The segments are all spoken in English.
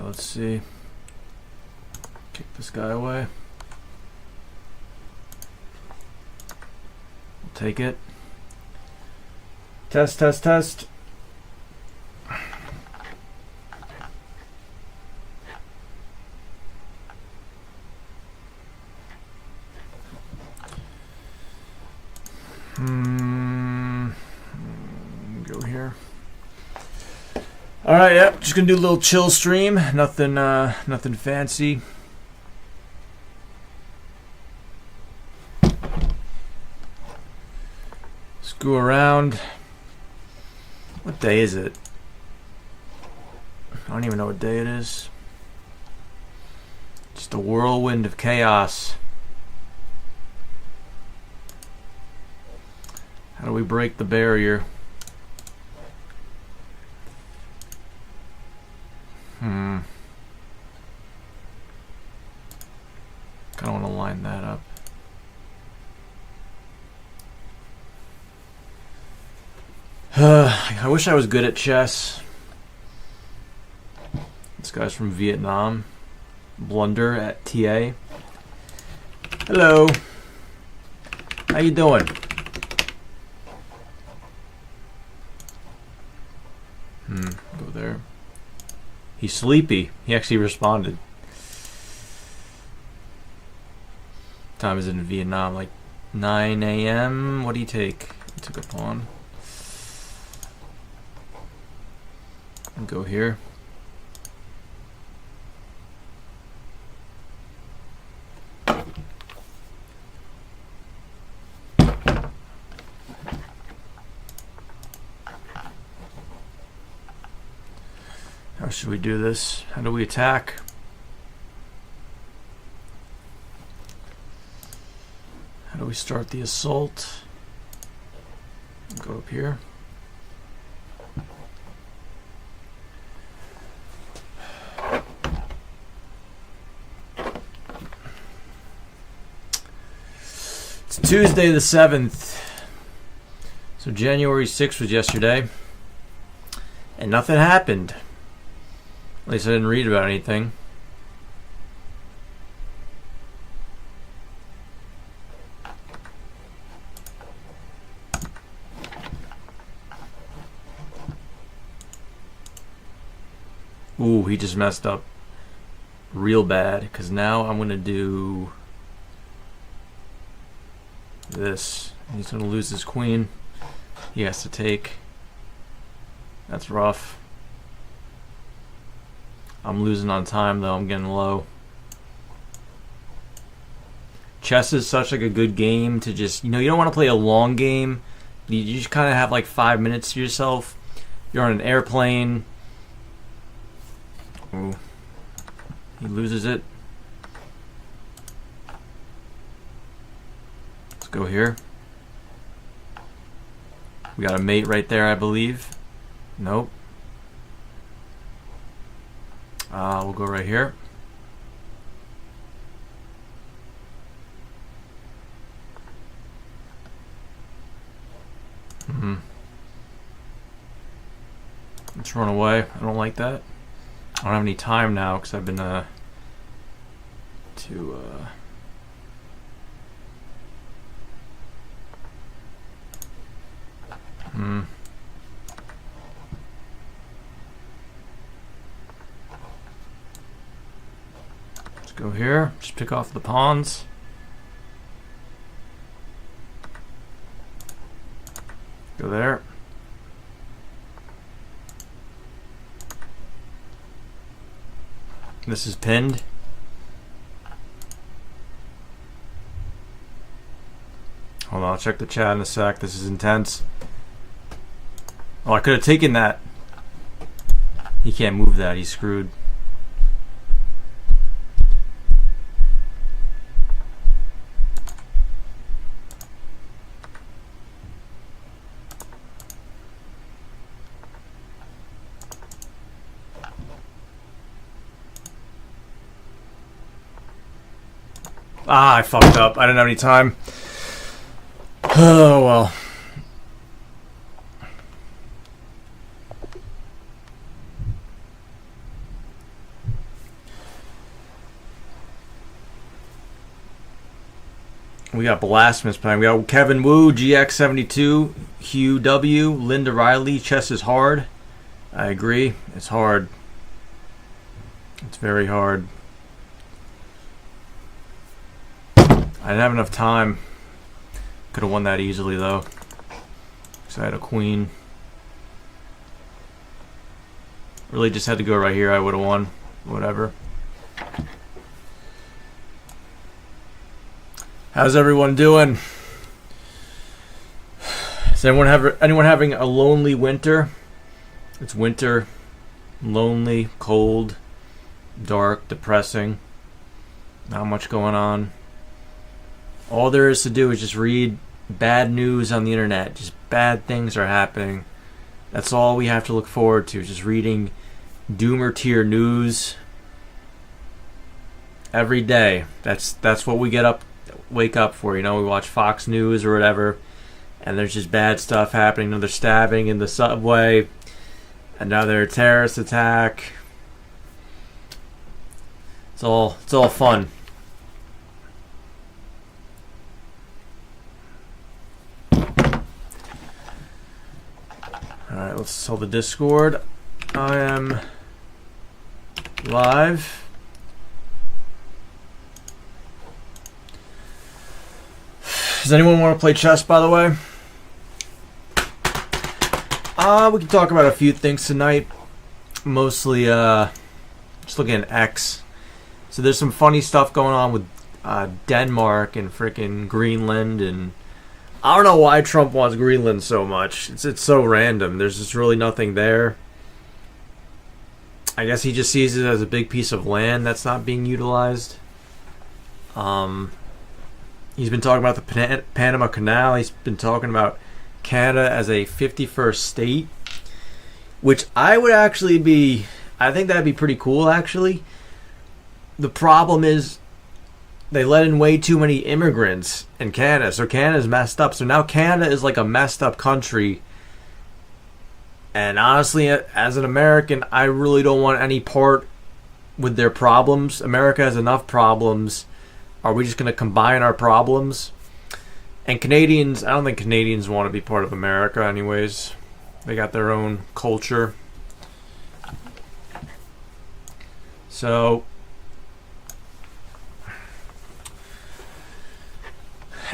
let's see. Kick this guy away. We'll take it. Test, test, test. Go here. All right, yep. Just gonna do a little chill stream. Nothing fancy. Screw around. What day is it? I don't even know what day it is. Just a whirlwind of chaos. How do we break the barrier? I don't want to line that up. I wish I was good at chess. This guy's from Vietnam. Blunder at TA. Hello. How you doing? Go there. He's sleepy. He actually responded. Time is in Vietnam, like 9 a.m. What do you take? He took a pawn. And go here. How should we do this? How do we attack? How do we start the assault? Go up here. It's Tuesday the 7th. So January 6th was yesterday. And nothing happened. At least I didn't read about anything. Ooh, he just messed up real bad, because now I'm going to do this. He's going to lose his queen. He has to take. That's rough. I'm losing on time though. I'm getting low. Chess is such like a good game to just, you don't want to play a long game. You just kind of have like 5 minutes to yourself. You're on an airplane. Ooh. He loses it. Let's go here. We got a mate right there, I believe. Nope. We'll go right here. Let's run away. I don't like that. I don't have any time now because I've been Let's go here. Just pick off the pawns. Go there. This is pinned. Hold on, I'll check the chat in a sec. This is intense. Oh, I could have taken that. He can't move that. He's screwed. Ah, I fucked up. I didn't have any time. Oh, well. We got Blasphemous playing. We got Kevin Wu, GX72, Hugh W, Linda Riley. Chess is hard. I agree. It's hard. It's very hard. I didn't have enough time. Could have won that easily though. Because I had a queen. Really just had to go right here. I would have won. Whatever. How's everyone doing? Is anyone having a lonely winter? It's winter, lonely, cold, dark, depressing. Not much going on. All there is to do is just read bad news on the internet. Just bad things are happening. That's all we have to look forward to. Just reading doomer tier news every day. That's what we wake up for. You know, we watch Fox News or whatever, and there's just bad stuff happening. Another stabbing in the subway, another terrorist attack. It's all fun. All right, let's tell the Discord. I am live. Does anyone want to play chess, by the way? We can talk about a few things tonight. Mostly, just looking at X. So there's some funny stuff going on with Denmark and frickin' Greenland, and I don't know why Trump wants Greenland so much. It's so random. There's just really nothing there. I guess he just sees it as a big piece of land that's not being utilized. He's been talking about the Panama Canal. He's been talking about Canada as a 51st state, which I think that'd be pretty cool, actually. The problem is they let in way too many immigrants in Canada, so Canada's messed up. So now Canada is like a messed up country. And honestly, as an American, I really don't want any part with their problems. America has enough problems. Are we just going to combine our problems? And Canadians, I don't think Canadians want to be part of America anyways. They got their own culture. So,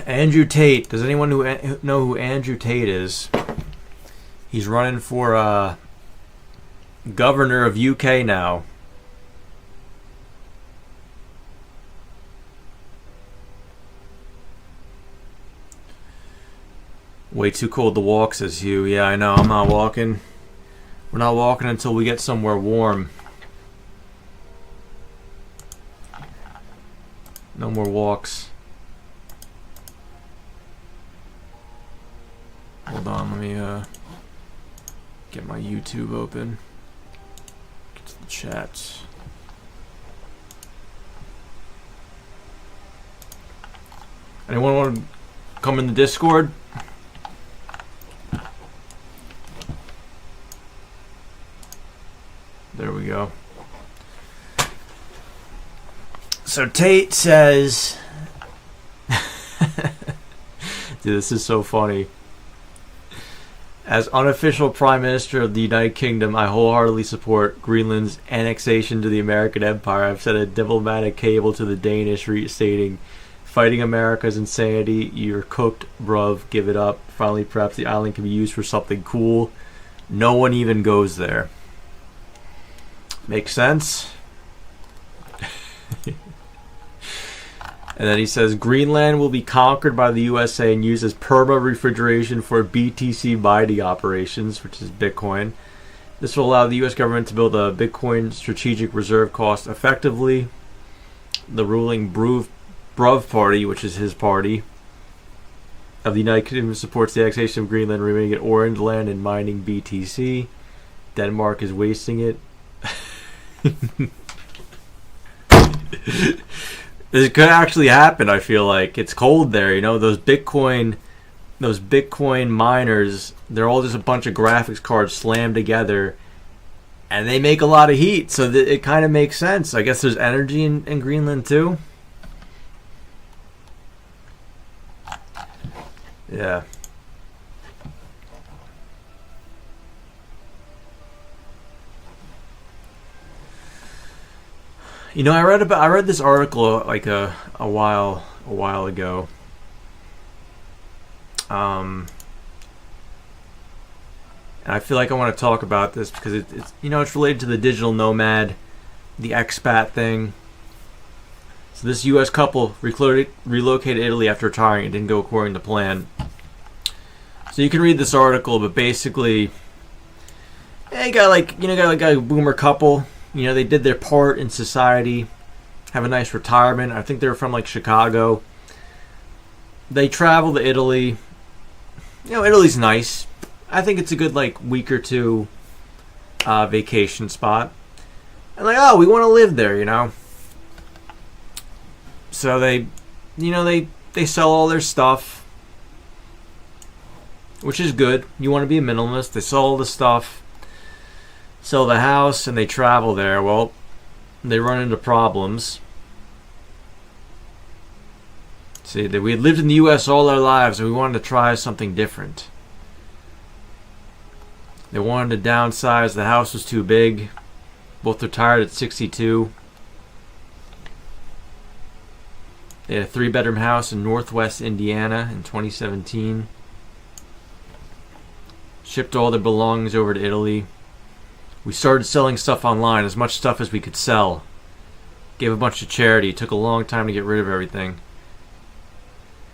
Andrew Tate. Does anyone know who Andrew Tate is? He's running for governor of UK now. Way too cold to walk, says Hugh. Yeah, I know. I'm not walking. We're not walking until we get somewhere warm. No more walks. Hold on, let me get my YouTube open. Get to the chats. Anyone want to come in the Discord? There we go. So Tate says, dude, this is so funny. As unofficial Prime Minister of the United Kingdom, I wholeheartedly support Greenland's annexation to the American Empire. I've sent a diplomatic cable to the Danish stating, fighting America's insanity. You're cooked, bruv. Give it up. Finally, perhaps the island can be used for something cool. No one even goes there. Makes sense? And then he says, Greenland will be conquered by the USA and used as perma-refrigeration for BTC mining operations, which is Bitcoin. This will allow the U.S. government to build a Bitcoin strategic reserve cost effectively. The ruling Bruv Party, which is his party, of the United Kingdom supports the annexation of Greenland, remaining it orange land and mining BTC. Denmark is wasting it. This could actually happen. I feel like it's cold there. You know, those Bitcoin miners, they're all just a bunch of graphics cards slammed together, and they make a lot of heat. So it kind of makes sense. I guess there's energy in Greenland too. Yeah. You know, I read this article like a while ago. And I feel like I want to talk about this because it's it's related to the digital nomad, the expat thing. So this U.S. couple relocated Italy after retiring. It didn't go according to plan. So you can read this article, but basically, you got a boomer couple. You know, they did their part in society, have a nice retirement. I think they were from like Chicago. They traveled to Italy. You know, Italy's nice. I think it's a good like week or two vacation spot. And like, oh, we want to live there, you know. So they sell all their stuff, which is good. You want to be a minimalist. They sell all the stuff, sell the house, and they travel there. Well, they run into problems. See, that we had lived in the U.S. all our lives, and we wanted to try something different. They wanted to downsize. The house was too big. Both retired at 62. They had a 3-bedroom house in Northwest Indiana in 2017. Shipped all their belongings over to Italy. We started selling stuff online, as much stuff as we could sell. Gave a bunch to charity. It took a long time to get rid of everything.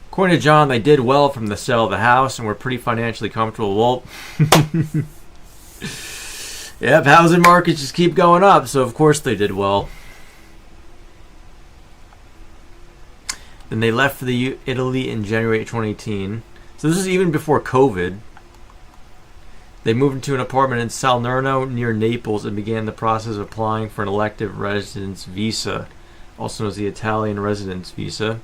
According to John, they did well from the sale of the house and were pretty financially comfortable. Well, yep, housing markets just keep going up, so of course they did well. Then they left for Italy in January 2018. So this is even before COVID. They moved into an apartment in Salerno near Naples and began the process of applying for an elective residence visa, also known as the Italian residence visa.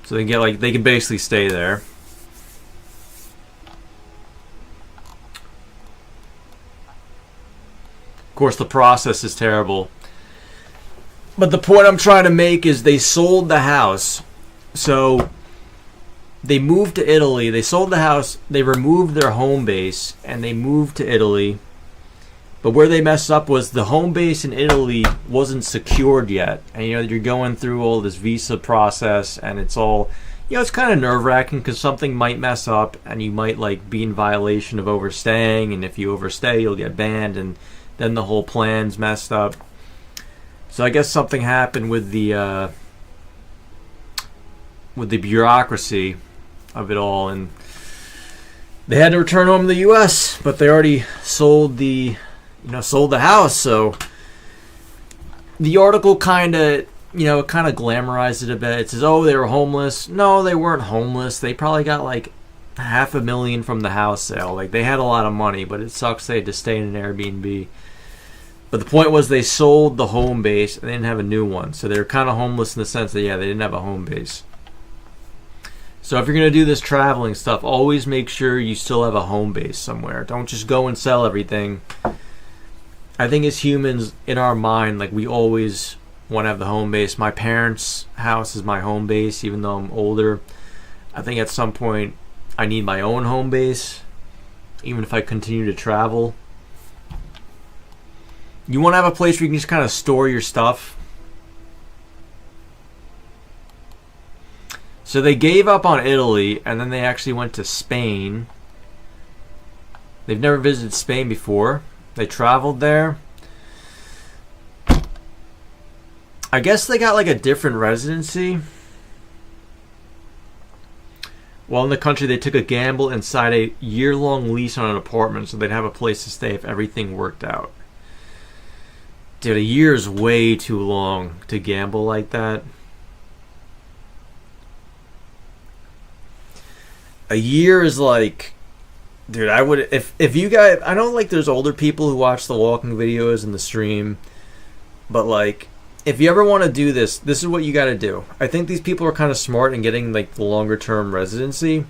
So they can basically stay there. Of course, the process is terrible. But the point I'm trying to make is they sold the house. So they moved to Italy. They sold the house. They removed their home base and they moved to Italy. But where they messed up was the home base in Italy wasn't secured yet. And you're going through all this visa process and it's all, it's kind of nerve-wracking because something might mess up and you might like be in violation of overstaying, and if you overstay you'll get banned, and then the whole plan's messed up. So I guess something happened with the bureaucracy of it all, and they had to return home to the U.S. But they already sold the house. So the article kind of glamorized it a bit. It says, oh, they were homeless. No, they weren't homeless. They probably got like $500,000 from the house sale. Like, they had a lot of money, but it sucks they had to stay in an Airbnb. But the point was they sold the home base and they didn't have a new one. So they were kind of homeless in the sense that, they didn't have a home base. So if you're going to do this traveling stuff, always make sure you still have a home base somewhere. Don't just go and sell everything. I think as humans, in our mind, like, we always want to have the home base. My parents' house is my home base, even though I'm older. I think at some point I need my own home base, even if I continue to travel. You want to have a place where you can just kind of store your stuff. So they gave up on Italy, and then they actually went to Spain. They've never visited Spain before. They traveled there. I guess they got like a different residency. While in the country, they took a gamble and signed a year-long lease on an apartment so they'd have a place to stay if everything worked out. Dude, a year is way too long to gamble like that. A year is like, dude, I would, if you guys, I know like there's older people who watch the walking videos and the stream, but like, if you ever want to do this, this is what you got to do. I think these people are kind of smart in getting like the longer term residency.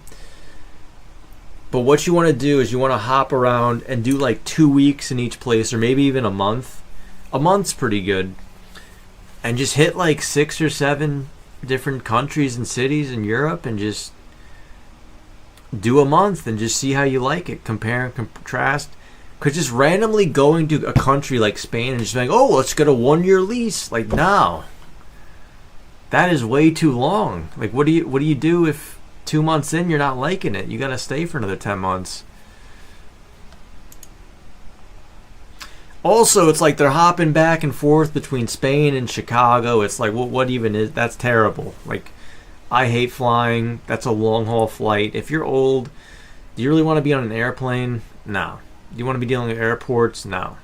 But what you want to do is you want to hop around and do like 2 weeks in each place, or maybe even a month. A month's pretty good. And just hit like 6 or 7, different countries and cities in Europe and just do a month and just see how you like it. Compare and contrast. Because just randomly going to a country like Spain and just being, oh, let's get a 1-year lease. Like, no. That is way too long. Like, what do you do if 2 months in you're not liking it? You got to stay for another 10 months. Also, it's like they're hopping back and forth between Spain and Chicago. It's like, what even is... That's terrible. Like, I hate flying. That's a long-haul flight. If you're old, do you really want to be on an airplane? No. Do you want to be dealing with airports? No.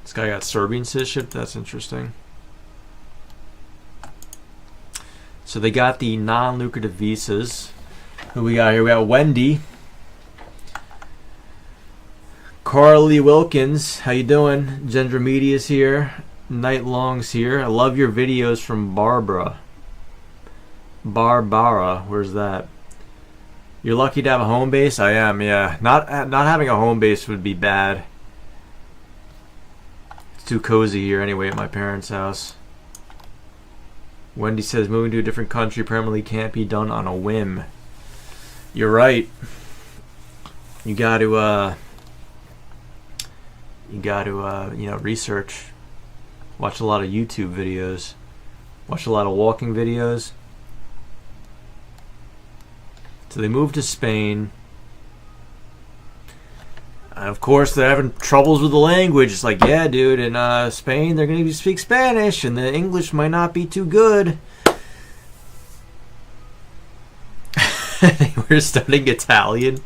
This guy got Serbian citizenship. That's interesting. So they got the non-lucrative visas. Who we got here? We got Wendy. Carly Wilkins, how you doing? Gendra Media's here. Night Long's here. I love your videos from Barbara. Barbara, where's that? You're lucky to have a home base? I am, yeah. Not having a home base would be bad. It's too cozy here anyway at my parents' house. Wendy says moving to a different country permanently can't be done on a whim. You're right. You got to research. Watch a lot of YouTube videos. Watch a lot of walking videos. So they moved to Spain. And of course, they're having troubles with the language. It's like, yeah, dude, in Spain, they're going to speak Spanish, and the English might not be too good. They were studying Italian.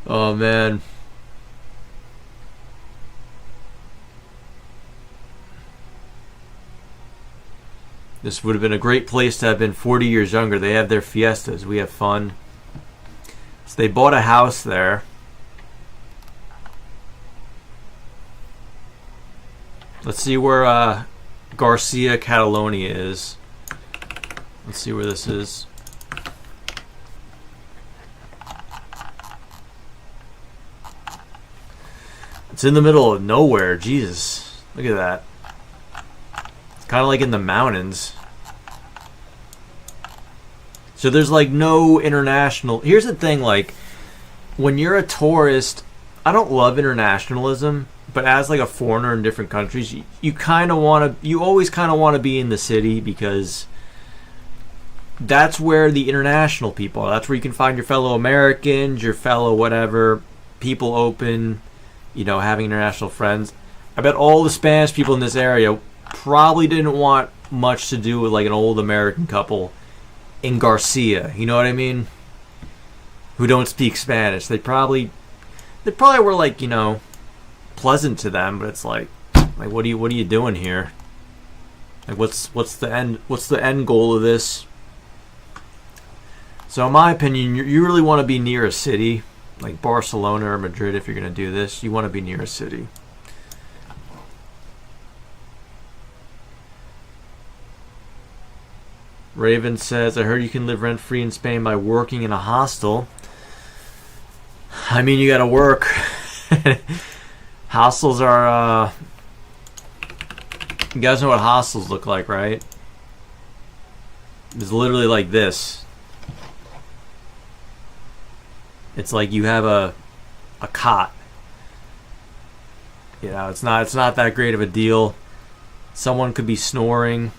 Oh, man. This would have been a great place to have been 40 years younger. They have their fiestas. We have fun. So they bought a house there. Let's see where Garcia Catalonia is. Let's see where this is. It's in the middle of nowhere. Jesus. Look at that. Kind of like in the mountains. So there's like no international... Here's the thing, like, when you're a tourist, I don't love internationalism, but as like a foreigner in different countries, you kind of want to... You always kind of want to be in the city because that's where the international people are. That's where you can find your fellow Americans, your fellow whatever, people open, having international friends. I bet all the Spanish people in this area probably didn't want much to do with like an old American couple in Garcia, you know what I mean? Who don't speak Spanish. They probably were like, pleasant to them, but it's like what are you doing here? Like what's the end goal of this? So in my opinion, you really want to be near a city, like Barcelona or Madrid if you're going to do this. You want to be near a city. Raven says, I heard you can live rent-free in Spain by working in a hostel. I mean, you gotta work. Hostels are, you guys know what hostels look like, right? It's literally like this. It's like you have a cot. It's not that great of a deal. Someone could be snoring.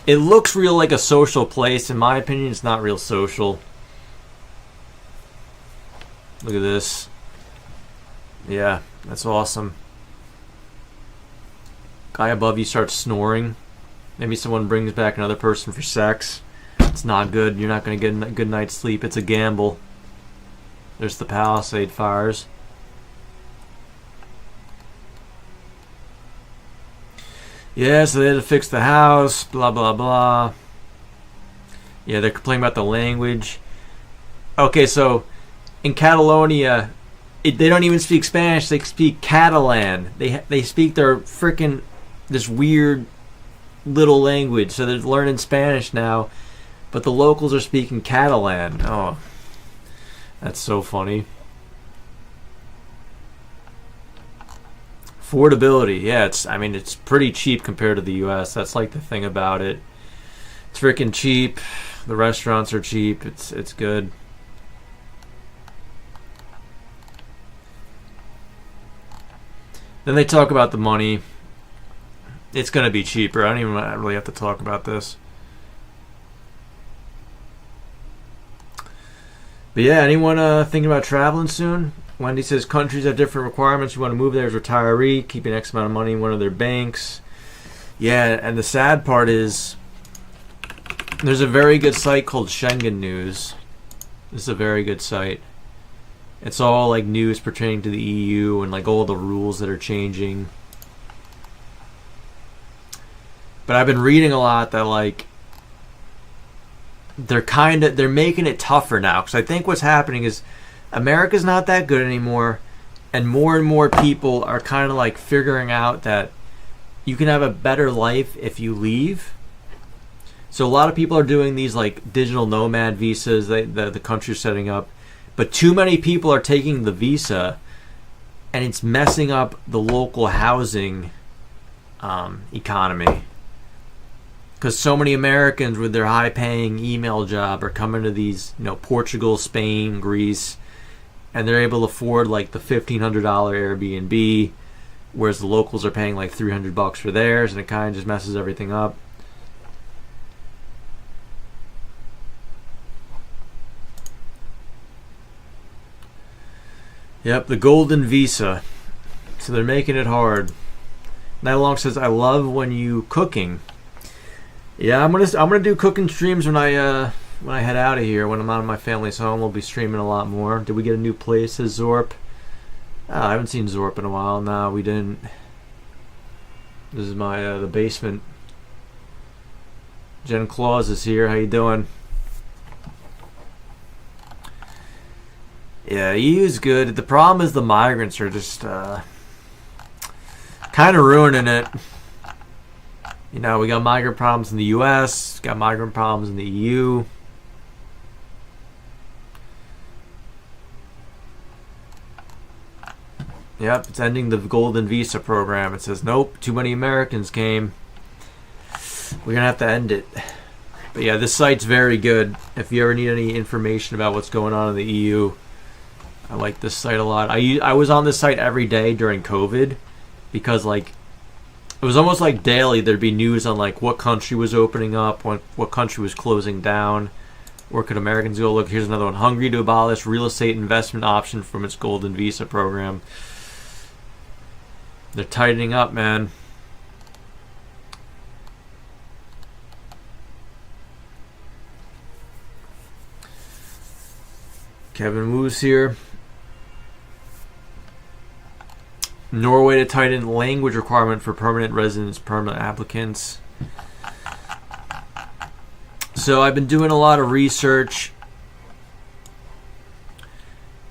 It looks real like a social place. In my opinion, it's not real social. Look at this. Yeah, that's awesome. Guy above you starts snoring. Maybe someone brings back another person for sex. It's not good. You're not going to get a good night's sleep. It's a gamble. There's the Palisade fires. Yeah, so they had to fix the house, blah, blah, blah. Yeah, they're complaining about the language. Okay, so in Catalonia, they don't even speak Spanish. They speak Catalan. They speak their freaking, this weird little language. So they're learning Spanish now, but the locals are speaking Catalan. Oh, that's so funny. Affordability, yeah, it's pretty cheap compared to the U.S. That's like the thing about it. It's freaking cheap. The restaurants are cheap. It's good. Then they talk about the money. It's going to be cheaper. I don't even really have to talk about this. But yeah, anyone thinking about traveling soon? Wendy says countries have different requirements. You want to move there as a retiree, keeping X amount of money in one of their banks. Yeah, and the sad part is there's a very good site called Schengen News. This is a very good site. It's all like news pertaining to the EU and like all the rules that are changing. But I've been reading a lot that like they're making it tougher now, because I think what's happening is America's not that good anymore, and more people are kind of like figuring out that you can have a better life if you leave. So a lot of people are doing these like digital nomad visas that the country's setting up, but too many people are taking the visa, and it's messing up the local housing economy. Because so many Americans with their high-paying email job are coming to these, Portugal, Spain, Greece, and they're able to afford like the $1,500 Airbnb, whereas the locals are paying like $300 for theirs, and it kind of just messes everything up. Yep, the golden visa. So they're making it hard. Night Long says, "I love when you cooking." Yeah, I'm gonna do cooking streams when I head out of here. When I'm out of my family's home, we'll be streaming a lot more. Did we get a new place? Says Zorp. Oh, I haven't seen Zorp in a while. No, we didn't. This is my the basement. Jen Claus is here. How you doing? Yeah, EU's good. The problem is the migrants are just kind of ruining it. We got migrant problems in the U.S., got migrant problems in the EU. Yep, it's ending the golden visa program. It says, nope, too many Americans came. We're going to have to end it. But yeah, this site's very good. If you ever need any information about what's going on in the EU, I like this site a lot. I was on this site every day during COVID because, like, it was almost like daily there'd be news on, like, what country was opening up, what country was closing down. Where could Americans go? Look, here's another one. Hungary to abolish real estate investment option from its golden visa program. They're tightening up, man. Kevin Woos here. Norway to tighten language requirement for permanent residents, permanent applicants. So I've been doing a lot of research.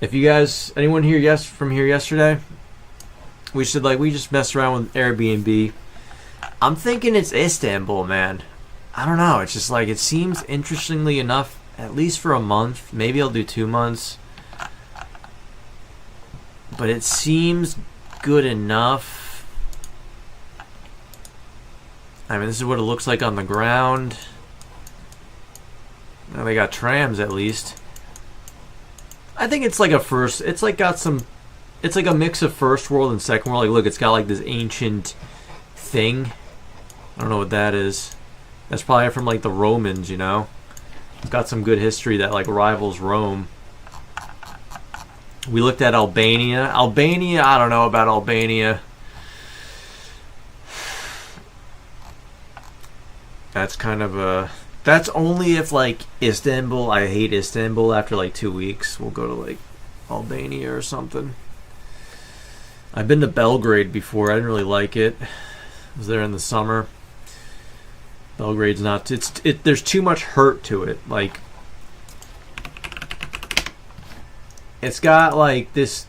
If you guys, anyone here from here yesterday, we just messed around with Airbnb. I'm thinking it's Istanbul, man. I don't know. It's just like, it seems interestingly enough, at least for a month. Maybe I'll do 2 months. But it seems good enough. I mean, this is what it looks like on the ground. Well, they got trams at least. I think it's like it's like a mix of first world and second world. Like, look, it's got like this ancient thing. I don't know what that is. That's probably from like the Romans, It's got some good history that like rivals Rome. We looked at Albania. I don't know about Albania. That's kind of a... That's only if, like, Istanbul... I hate Istanbul. After, like, 2 weeks, we'll go to, like, Albania or something. I've been to Belgrade before. I didn't really like it. I was there in the summer. Belgrade's not... There's too much hurt to it. Like... It's got like this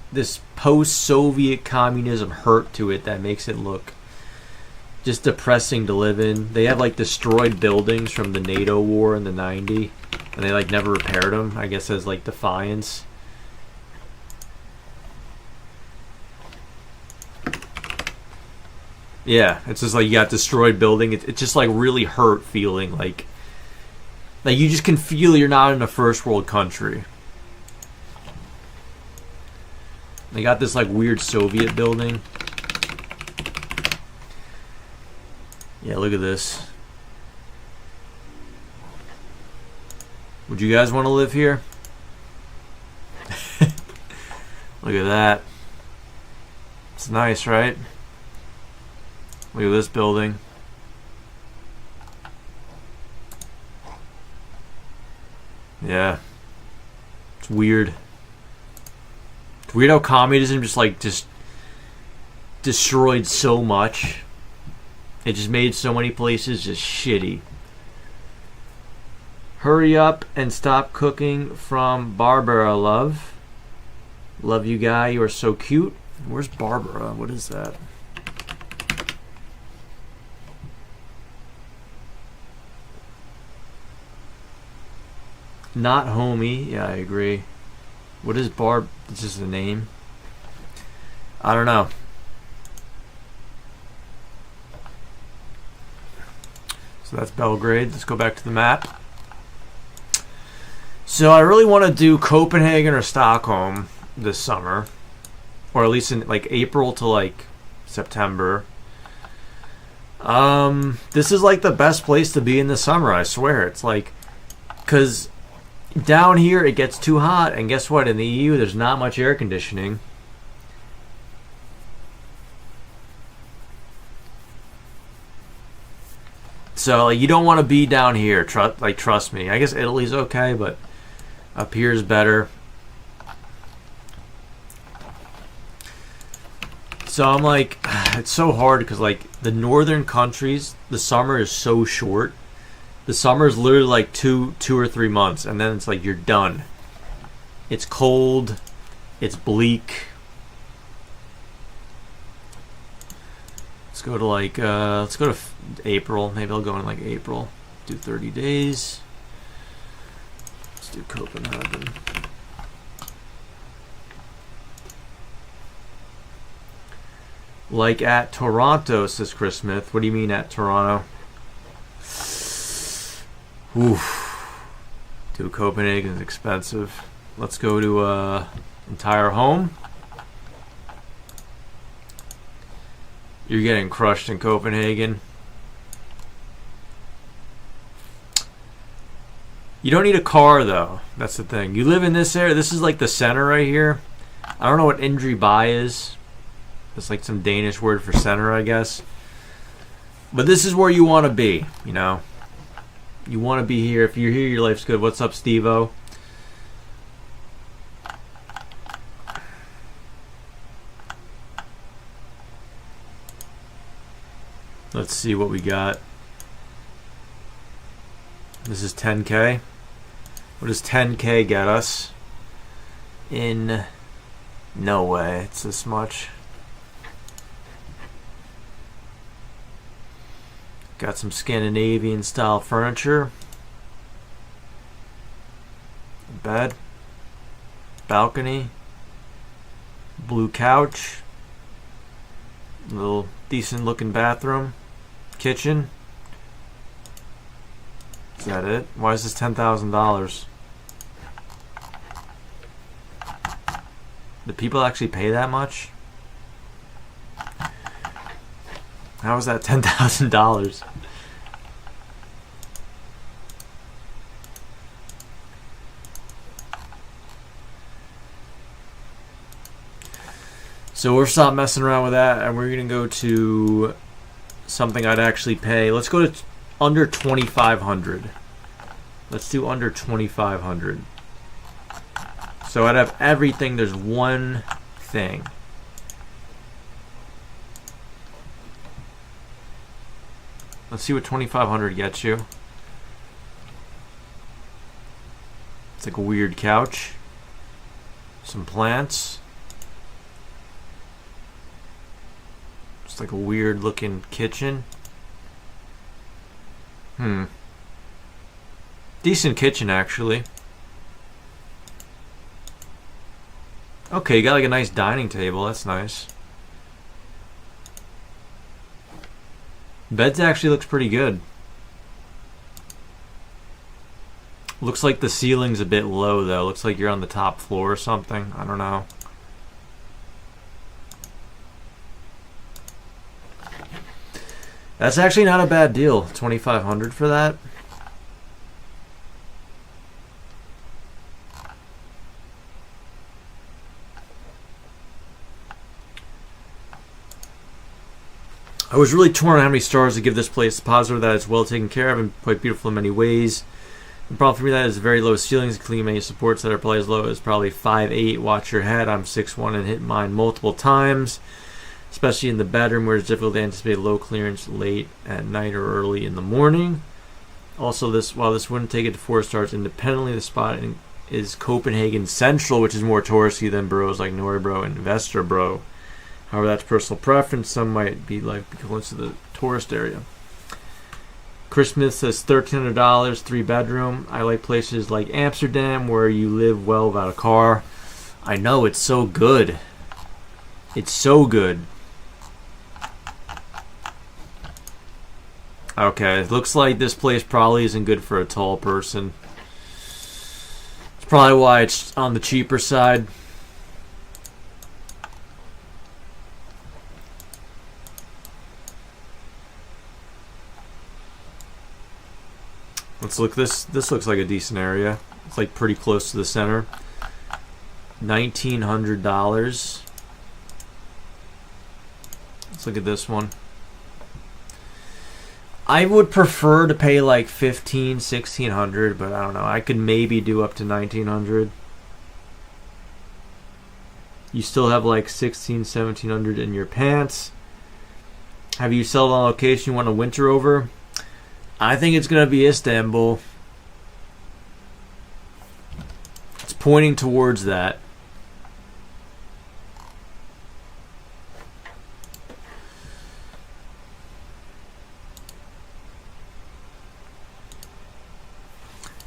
post-Soviet communism hurt to it that makes it look just depressing to live in. They have like destroyed buildings from the NATO war in the 90s, and they like never repaired them, I guess, as like defiance. Yeah, it's just like you got destroyed building. It's just like really hurt feeling. Like you just can feel you're not in a first world country. They got this like weird Soviet building. Yeah, look at this. Would you guys want to live here? Look at that. It's nice, right? Look at this building. Yeah. It's weird. It's weird how communism just destroyed so much. It just made so many places just shitty. Hurry up and stop cooking from Barbara, love. Love you, guy. You are so cute. Where's Barbara? What is that? Not homie. Yeah, I agree. What is Barb? It's just a name. I don't know. So that's Belgrade. Let's go back to the map. So I really want to do Copenhagen or Stockholm this summer, or at least in like April to like September. This is like the best place to be in the summer, I swear. It's like, because down here it gets too hot, and guess what? In the EU, there's not much air conditioning. So like, you don't want to be down here. Trust me. I guess Italy's okay, but up here is better. So I'm like, it's so hard because like the northern countries, the summer is so short. The summer is literally like two or 3 months, and then it's like you're done. It's cold. It's bleak. Let's go to like let's go to April. Maybe I'll go in like April. Do 30 days. Let's do Copenhagen. Like at Toronto, says Chris Smith. What do you mean at Toronto? Oof. Dude, Copenhagen is expensive. Let's go to entire home. You're getting crushed in Copenhagen. You don't need a car though. That's the thing. You live in this area. This is like the center right here. I don't know what Indre By is. It's like some Danish word for center, I guess. But this is where you want to be, you know. You want to be here. If you're here, your life's good. What's up, Steve-O? Let's see what we got. This is 10K. What does 10K get us? In no way it's this much. Got some Scandinavian style furniture. Bed. Balcony. Blue couch. Little decent looking bathroom. Kitchen. Is that it? Why is this $10,000? Do people actually pay that much? How is that $10,000? So we're stop messing around with that, and we're gonna go to something I'd actually pay. Let's go to under 2,500. Let's do under 2,500. So I'd have everything. There's one thing. Let's see what 2,500 gets you. It's like a weird couch. Some plants. It's like a weird looking kitchen. Decent kitchen, actually. Okay, you got like a nice dining table. That's nice. Beds actually looks pretty good. Looks like the ceiling's a bit low though. Looks like you're on the top floor or something. I don't know. That's actually not a bad deal. $2,500 for that. I was really torn on how many stars to give this place. Positive that it's well taken care of and quite beautiful in many ways. The problem for me that is very low ceilings, including many supports that are probably as low as probably 5'8". Watch your head. I'm 6'1" and hit mine multiple times, especially in the bedroom where it's difficult to anticipate low clearance late at night or early in the morning. Also, while this wouldn't take it to 4 stars independently, the spot is Copenhagen Central, which is more touristy than boroughs like Nørrebro and Vesterbro. However, that's personal preference. Some might be like close to the tourist area. Christmas says $1,300, 3-bedroom. I like places like Amsterdam where you live well without a car. I know, it's so good. It's so good. Okay, it looks like this place probably isn't good for a tall person. It's probably why it's on the cheaper side. Let's look. This looks like a decent area. It's like pretty close to the center. $1,900. Let's look at this one. I would prefer to pay like $1,500, $1,600, but I don't know. I could maybe do up to $1,900. You still have like $1,600, $1,700 in your pants. Have you settled on a location you want to winter over? I think it's going to be Istanbul. It's pointing towards that.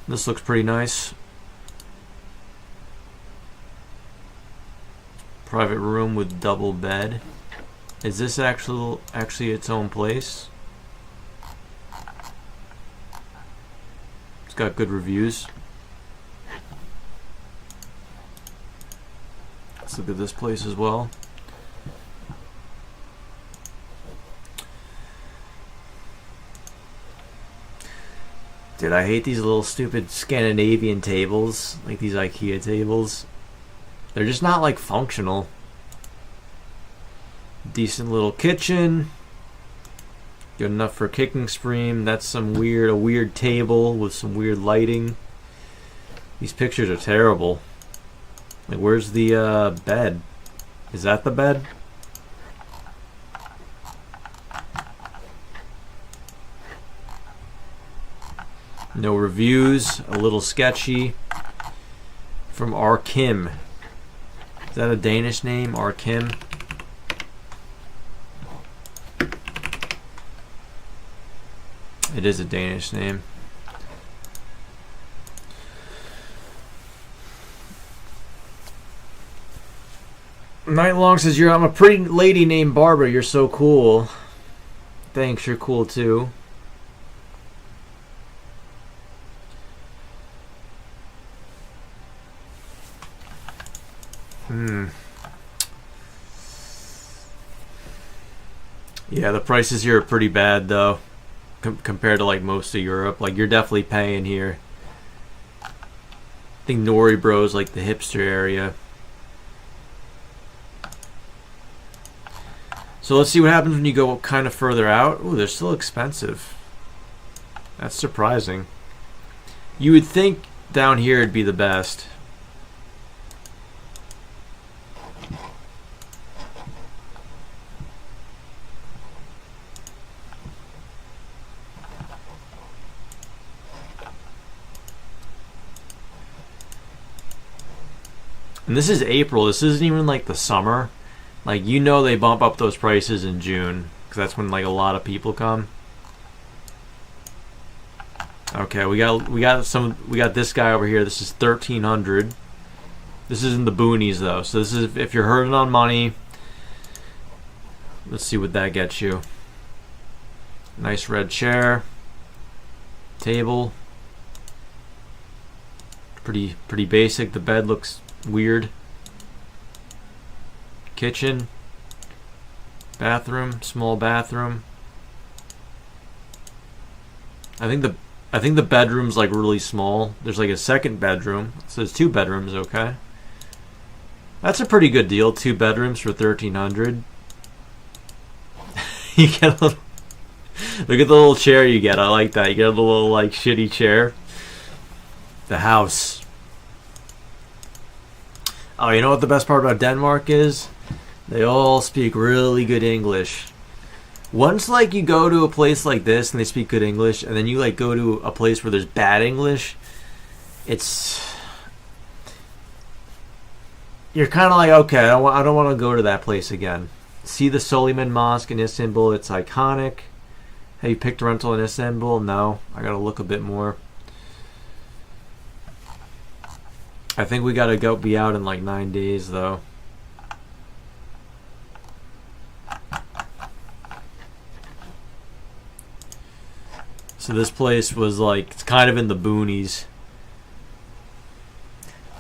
This looks pretty nice. Private room with double bed. Is this actually its own place? It's got good reviews. Let's look at this place as well. Dude, I hate these little stupid Scandinavian tables, like these IKEA tables. They're just not like functional. Decent little kitchen. Good enough for a kicking stream. That's a weird table with some weird lighting. These pictures are terrible. Like, where's the bed? Is that the bed? No reviews. A little sketchy. From R. Kim. Is that a Danish name? R. Kim? It is a Danish name. Night Long says, I'm a pretty lady named Barbara. You're so cool. Thanks, you're cool too. Yeah, the prices here are pretty bad though, compared to like most of Europe. Like, you're definitely paying here. I think Nørrebro is like the hipster area. So let's see what happens when you go kind of further out. Ooh, they're still expensive. That's surprising. You would think down here it'd be the best. And this is April. This isn't even like the summer. Like, you know, they bump up those prices in June because that's when like a lot of people come. Okay, we got this guy over here. This is $1,300. This is in the boonies though. So this is if you're hurting on money. Let's see what that gets you. Nice red chair. Table. Pretty basic. The bed looks weird. Kitchen. Bathroom. Small bathroom. I think the bedroom's like really small. There's like a second bedroom. So there's 2 bedrooms, okay. That's a pretty good deal. 2 bedrooms for $1,300. You get a little. Look at the little chair you get. I like that. You get a little like shitty chair. The house. Oh, you know what the best part about Denmark is? They all speak really good English. Once like you go to a place like this and they speak good English, and then you like go to a place where there's bad English, you're kind of like, okay, I don't want to go to that place again. See the Suleiman Mosque in Istanbul. It's iconic. Have you picked a rental in Istanbul? No. I gotta look a bit more. I think we gotta be out in like 9 days though. So this place was like, it's kind of in the boonies.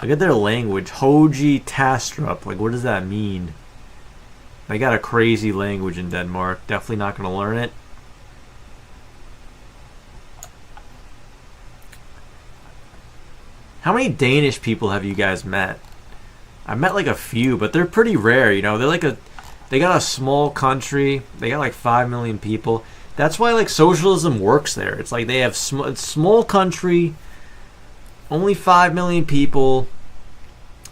Look at their language. Hoji Tastrup. Like, what does that mean? They got a crazy language in Denmark. Definitely not going to learn it. How many Danish people have you guys met? I met like a few, but they're pretty rare, you know. They got a small country. They got like 5 million people. That's why like socialism works there. It's like they have small country, only 5 million people.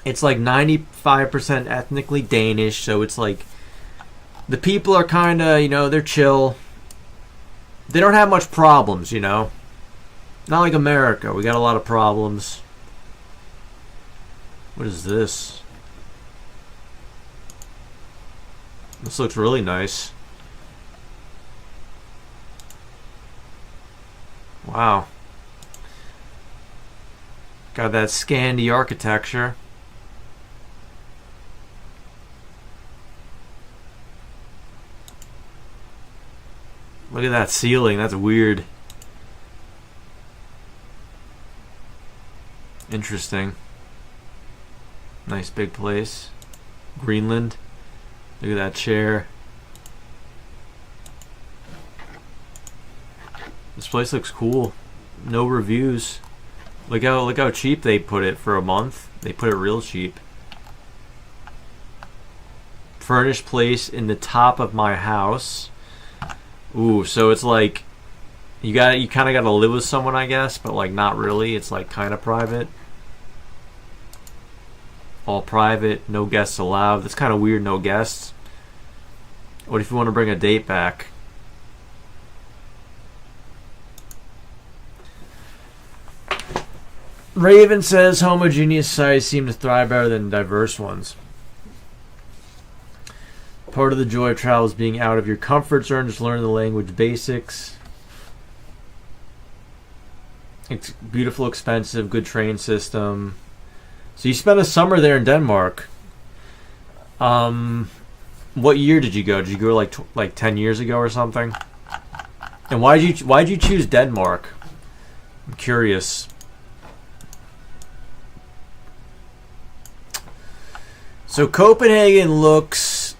It's like 95% ethnically Danish, so it's like the people are kind of, you know, they're chill. They don't have much problems, you know. Not like America. We got a lot of problems. What is this? This looks really nice. Wow. Got that Scandi architecture. Look at that ceiling. That's weird. Interesting. Nice big place. Greenland. Look at that chair. This place looks cool. No reviews. Look how cheap they put it for a month. They put it real cheap. Furnished place in the top of my house. Ooh, so it's like you kind of got to live with someone, I guess, but like not really. It's like kind of private. All private, no guests allowed. That's kind of weird, no guests. What if you want to bring a date back? Raven says homogeneous sites seem to thrive better than diverse ones. Part of the joy of travel is being out of your comfort zone, just learn the language basics. It's beautiful, expensive, good train system. So you spent a summer there in Denmark. What year did you go? Did you go like 10 years ago or something? And why'd you choose Denmark? I'm curious. So Copenhagen looks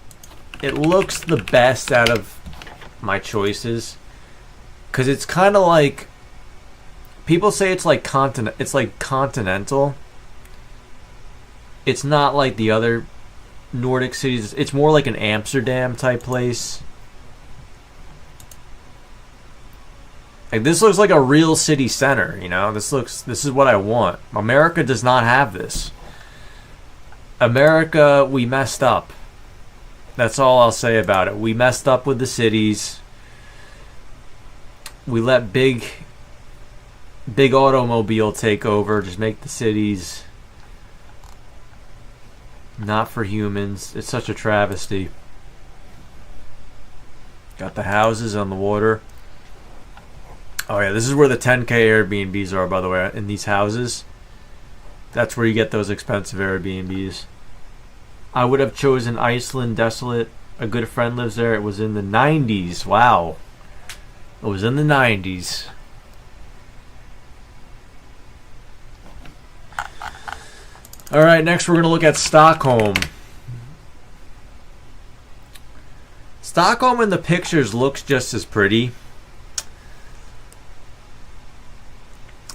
the best out of my choices, because it's kind of like, people say it's like continental. It's not like the other Nordic cities. It's more like an Amsterdam type place. Like, this looks like a real city center, you know? This is what I want. America does not have this. America, we messed up. That's all I'll say about it. We messed up with the cities. We let big automobile take over, just make the cities not for humans. It's such a travesty. Got the houses on the water. Oh yeah, this is where the 10K Airbnbs are, by the way, in these houses. That's where you get those expensive Airbnbs. I would have chosen Iceland, desolate. A good friend lives there. It was in the 90s. Wow. It was in the 90s. Alright, next we're going to look at Stockholm. Stockholm in the pictures looks just as pretty.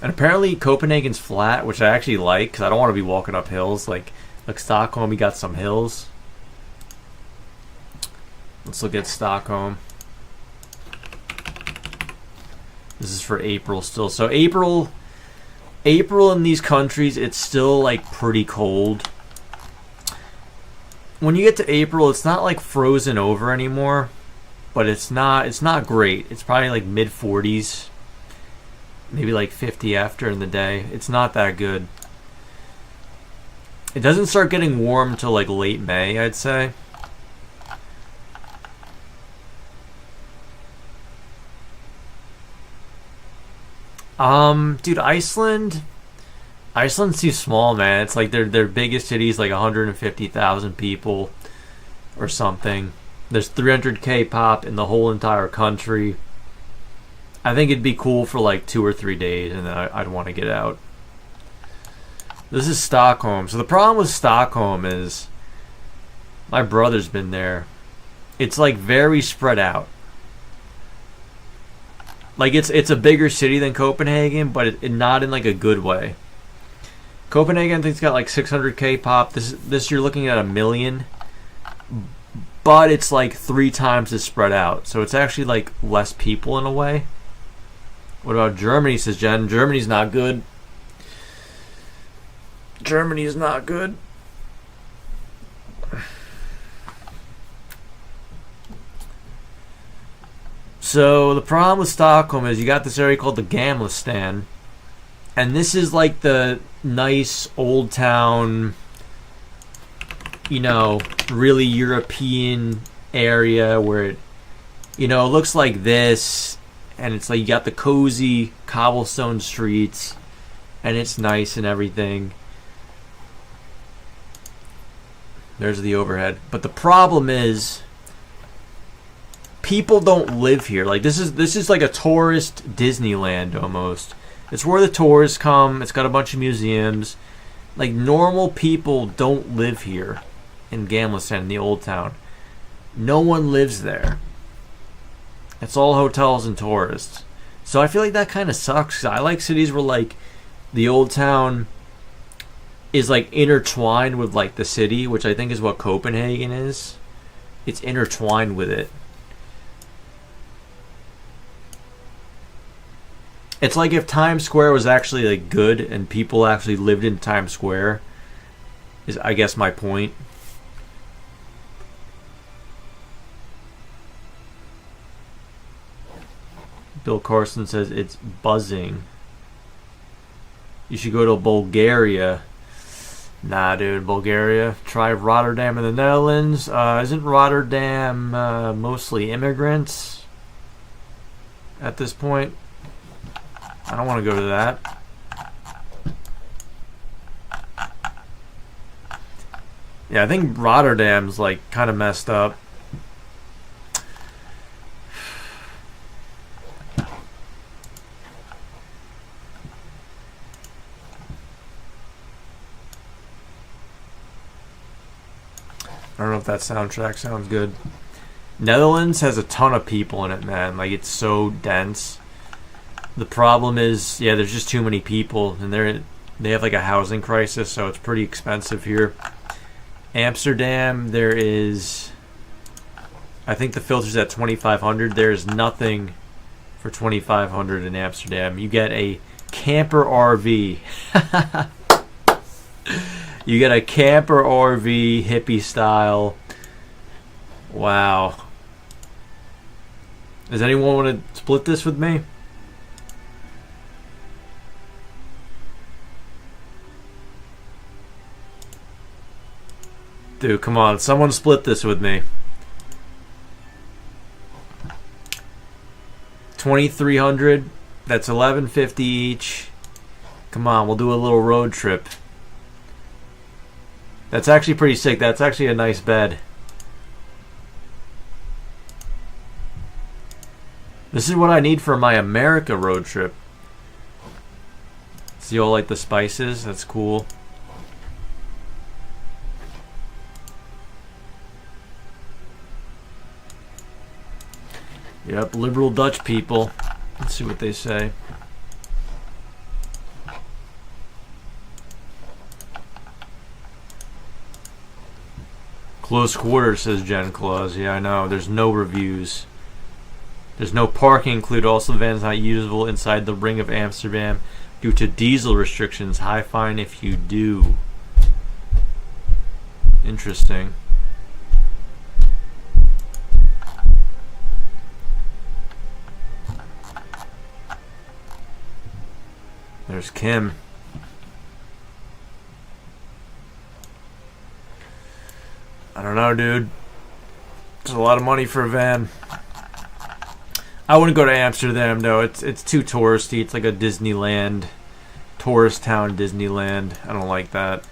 And apparently Copenhagen's flat, which I actually like because I don't want to be walking up hills. Like Stockholm, you got some hills. Let's look at Stockholm. This is for April still. So April in these countries, it's still like pretty cold. When you get to April, it's not like frozen over anymore, but it's not great. It's probably like mid 40s, maybe like 50 after in the day. It's not that good. It doesn't start getting warm till like late May, I'd say. Dude, Iceland's too small, man. It's like their biggest city is like 150,000 people or something. There's 300k pop in the whole entire country. I think it'd be cool for like 2 or 3 days, and then I'd want to get out. This is Stockholm. So the problem with Stockholm is my brother's been there. It's like very spread out. Like it's a bigger city than Copenhagen, but it not in like a good way. Copenhagen, I think, it's got like 600k pop. This you're looking at 1 million, but it's like 3 times as spread out. So it's actually like less people in a way. What about Germany? Says Jen. Germany's not good. Germany is not good. So the problem with Stockholm is you got this area called the Gamla, and this is like the nice old town, you know, really European area where it, you know, looks like this, and it's like you got the cozy cobblestone streets, and it's nice and everything. There's the overhead. But the problem is people don't live here. Like this is like a tourist Disneyland almost. It's where the tourists come. It's got a bunch of museums. Like normal people don't live here in Gamla, in the old town. No one lives there. It's all hotels and tourists. So I feel like that kind of sucks. I like cities where like the old town is like intertwined with like the city, which I think is what Copenhagen is. It's intertwined with it. It's like if Times Square was actually like good and people actually lived in Times Square, is I guess my point. Bill Carson says it's buzzing. You should go to Bulgaria. Nah, dude, Bulgaria. Try Rotterdam in the Netherlands. Isn't Rotterdam mostly immigrants at this point? I don't want to go to that. Yeah, I think Rotterdam's like kind of messed up. I don't know if that soundtrack sounds good. Netherlands has a ton of people in it, man. Like, it's so dense. The problem is, yeah, there's just too many people, and they have like a housing crisis, so it's pretty expensive here. Amsterdam, there is, I think the filter's at 2,500. There's nothing for 2,500 in Amsterdam. You get a camper RV. You get a camper RV, hippie style. Wow. Does anyone want to split this with me? Dude, come on. Someone split this with me. 2,300. That's 1,150 each. Come on, we'll do a little road trip. That's actually pretty sick. That's actually a nice bed. This is what I need for my America road trip. See all like the spices? That's cool. Yep, liberal Dutch people. Let's see what they say. Close quarters, says Jen Claus. Yeah, I know. There's no reviews. There's no parking included. Also, the van is not usable inside the Ring of Amsterdam due to diesel restrictions. High fine if you do. Interesting. There's Kim. I don't know, dude. It's a lot of money for a van. I wouldn't go to Amsterdam though. It's too touristy. It's like a Disneyland, tourist town Disneyland. I don't like that.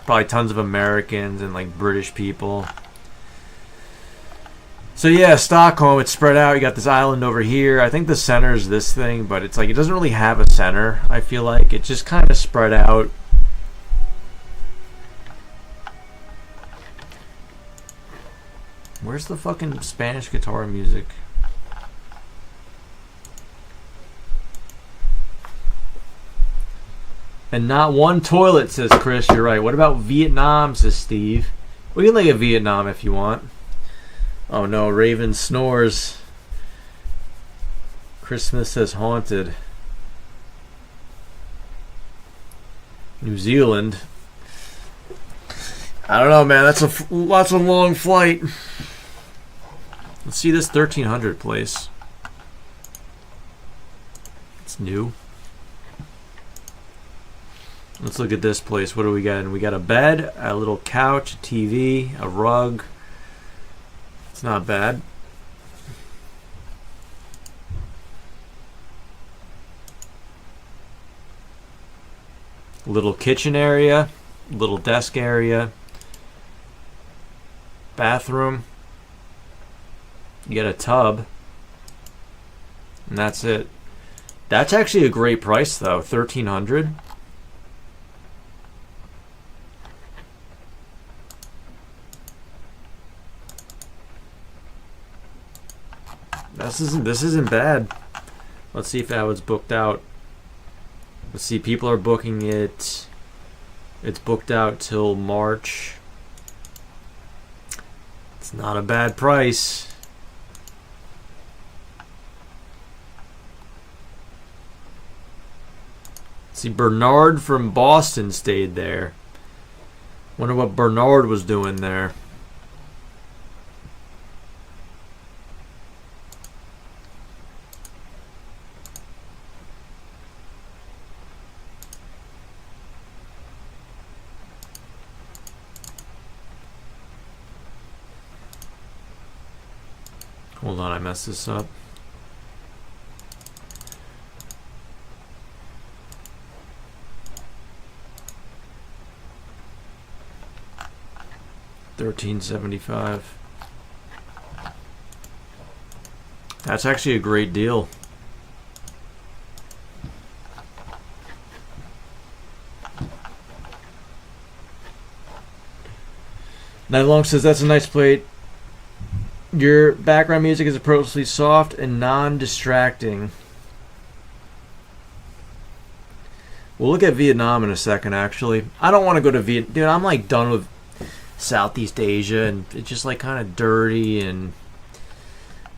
Probably tons of Americans and like British people. So yeah, Stockholm, it's spread out. You got this island over here. I think the center is this thing, but it's like it doesn't really have a center, I feel like. It's just kind of spread out. Where's the fucking Spanish guitar music? And not one toilet, says Chris. You're right. What about Vietnam, says Steve. We can look at Vietnam if you want. Oh no, Raven snores. Chris Smith says haunted. New Zealand. I don't know, man. That's a long flight. Let's see this 1300 place. It's new. Let's look at this place. What do we got? We got a bed, a little couch, a TV, a rug. It's not bad. Little kitchen area, little desk area, bathroom. You get a tub, and that's it. That's actually a great price, though. $1,300. This isn't bad. Let's see if that was booked out. Let's see. People are booking it. It's booked out till March. It's not a bad price. See, Bernard from Boston stayed there. Wonder what Bernard was doing there. Hold on, I messed this up. $1,375. That's actually a great deal. Night Long says that's a nice plate. Your background music is appropriately soft and non-distracting. We'll look at Vietnam in a second, actually. I don't want to go to Vietnam. Dude, I'm like done with Southeast Asia, and it's just like kind of dirty, and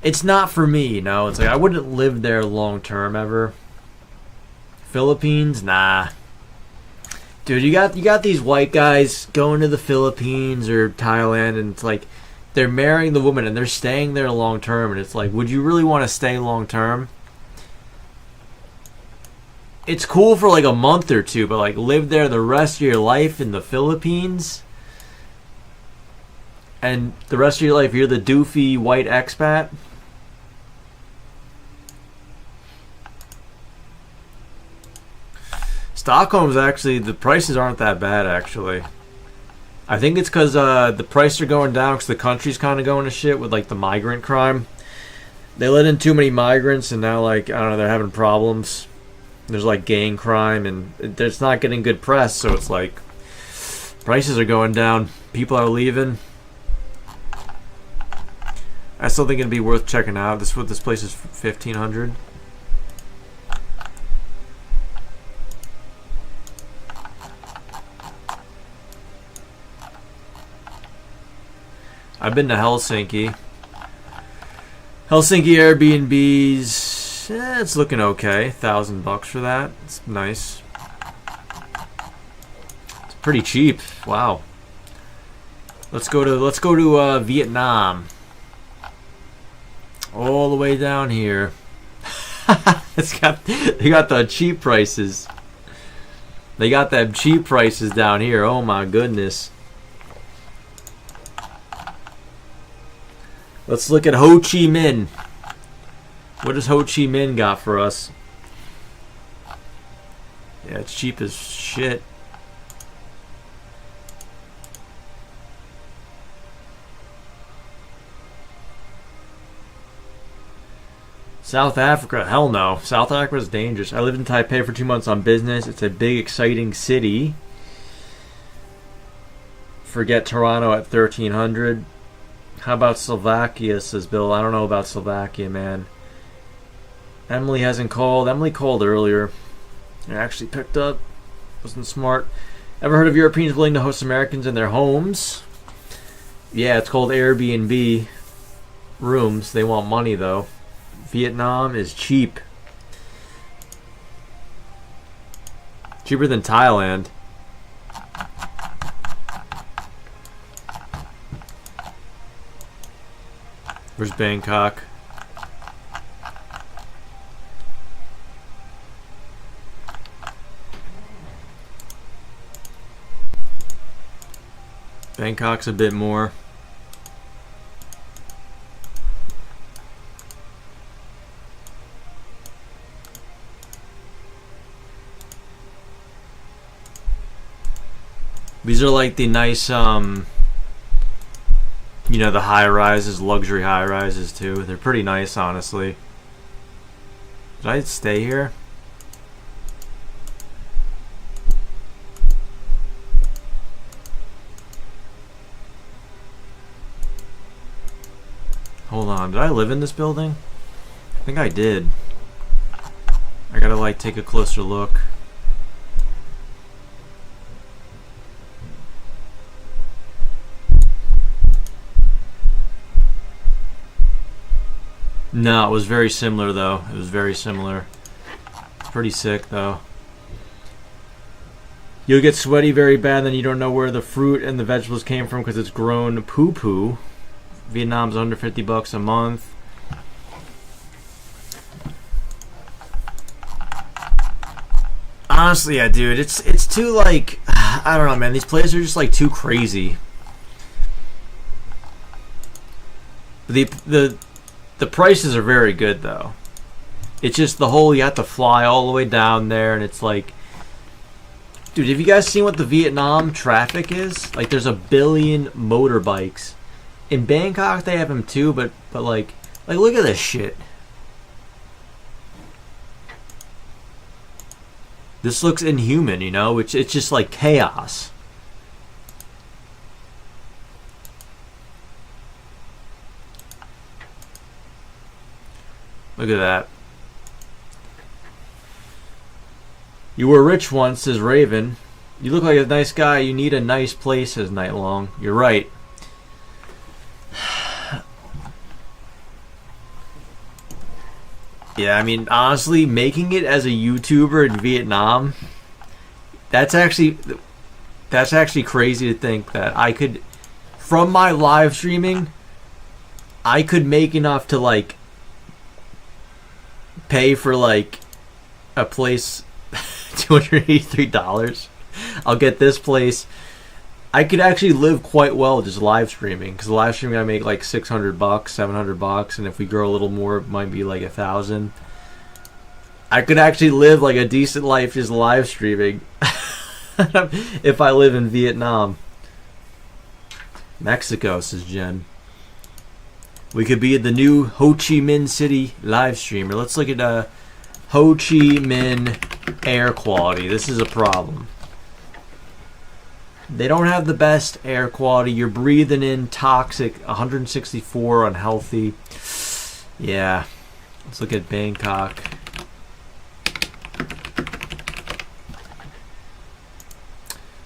it's not for me, you know. It's like I wouldn't live there long term ever. Philippines, nah. Dude, you got these white guys going to the Philippines or Thailand, and it's like they're marrying the woman and they're staying there long term, and it's like, would you really want to stay long term? It's cool for like a month or two, but like live there the rest of your life in the Philippines? And the rest of your life, you're the doofy white expat? Stockholm's actually, the prices aren't that bad, actually. I think it's because the prices are going down because the country's kind of going to shit with like the migrant crime. They let in too many migrants, and now, like, I don't know, they're having problems. There's like gang crime, and it's not getting good press, so it's like prices are going down. People are leaving. I still think it'd be worth checking out. This place is 1,500. I've been to Helsinki. Helsinki Airbnbs. It's looking okay. $1,000 for that. It's nice. It's pretty cheap. Wow. Let's go to Vietnam. All the way down here. They got the cheap prices. They got them cheap prices down here. Oh my goodness. Let's look at Ho Chi Minh. What does Ho Chi Minh got for us? Yeah, it's cheap as shit. South Africa, hell no. South Africa is dangerous. I lived in Taipei for 2 months on business. It's a big, exciting city. Forget Toronto at 1,300. How about Slovakia, says Bill. I don't know about Slovakia, man. Emily hasn't called. Emily called earlier. I actually picked up. Wasn't smart. Ever heard of Europeans willing to host Americans in their homes? Yeah, it's called Airbnb rooms. They want money, though. Vietnam is cheap. Cheaper than Thailand. Where's Bangkok? Bangkok's a bit more. These are like the nice, you know, the high rises, luxury high rises too. They're pretty nice, honestly. Did I stay here? Hold on, did I live in this building? I think I did. I gotta like take a closer look. No, it was very similar though. It was very similar. It's pretty sick though. You'll get sweaty very bad, then you don't know where the fruit and the vegetables came from because it's grown poo-poo. Vietnam's under $50 a month. Honestly, yeah, dude, it's too like, I don't know, man. These places are just like too crazy. The prices are very good though. It's just the whole, you have to fly all the way down there, and it's like, dude, have you guys seen what the Vietnam traffic is? Like, there's 1 billion motorbikes. In Bangkok, they have them too, but like look at this shit. This looks inhuman, you know? It's just like chaos. Look at that. You were rich once, says Raven. You look like a nice guy. You need a nice place, says Nightlong. You're right. Yeah, I mean, honestly, making it as a YouTuber in Vietnam, that's actually crazy to think that I could, from my live streaming, I could make enough to like pay for like a place $283. I'll get this place. I could actually live quite well just live streaming, because live streaming I make like $600, $700, and if we grow a little more, it might be like 1,000. I could actually live like a decent life just live streaming if I live in Vietnam. Mexico, says Jen. We could be the new Ho Chi Minh City live streamer. Let's look at Ho Chi Minh air quality. This is a problem. They don't have the best air quality. You're breathing in toxic, 164 unhealthy. Yeah. Let's look at Bangkok.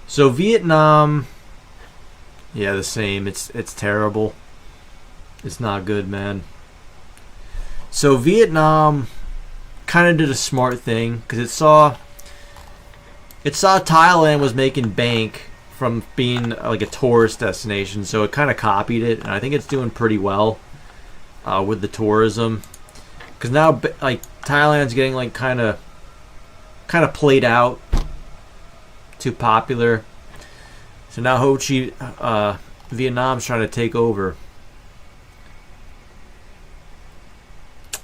So Vietnam, yeah, the same. It's terrible. It's not good, man. So Vietnam kind of did a smart thing because it saw Thailand was making bank from being like a tourist destination, so it kind of copied it, and I think it's doing pretty well with the tourism. Because now, like, Thailand's getting like kind of played out, too popular. So now Ho Chi Vietnam's trying to take over.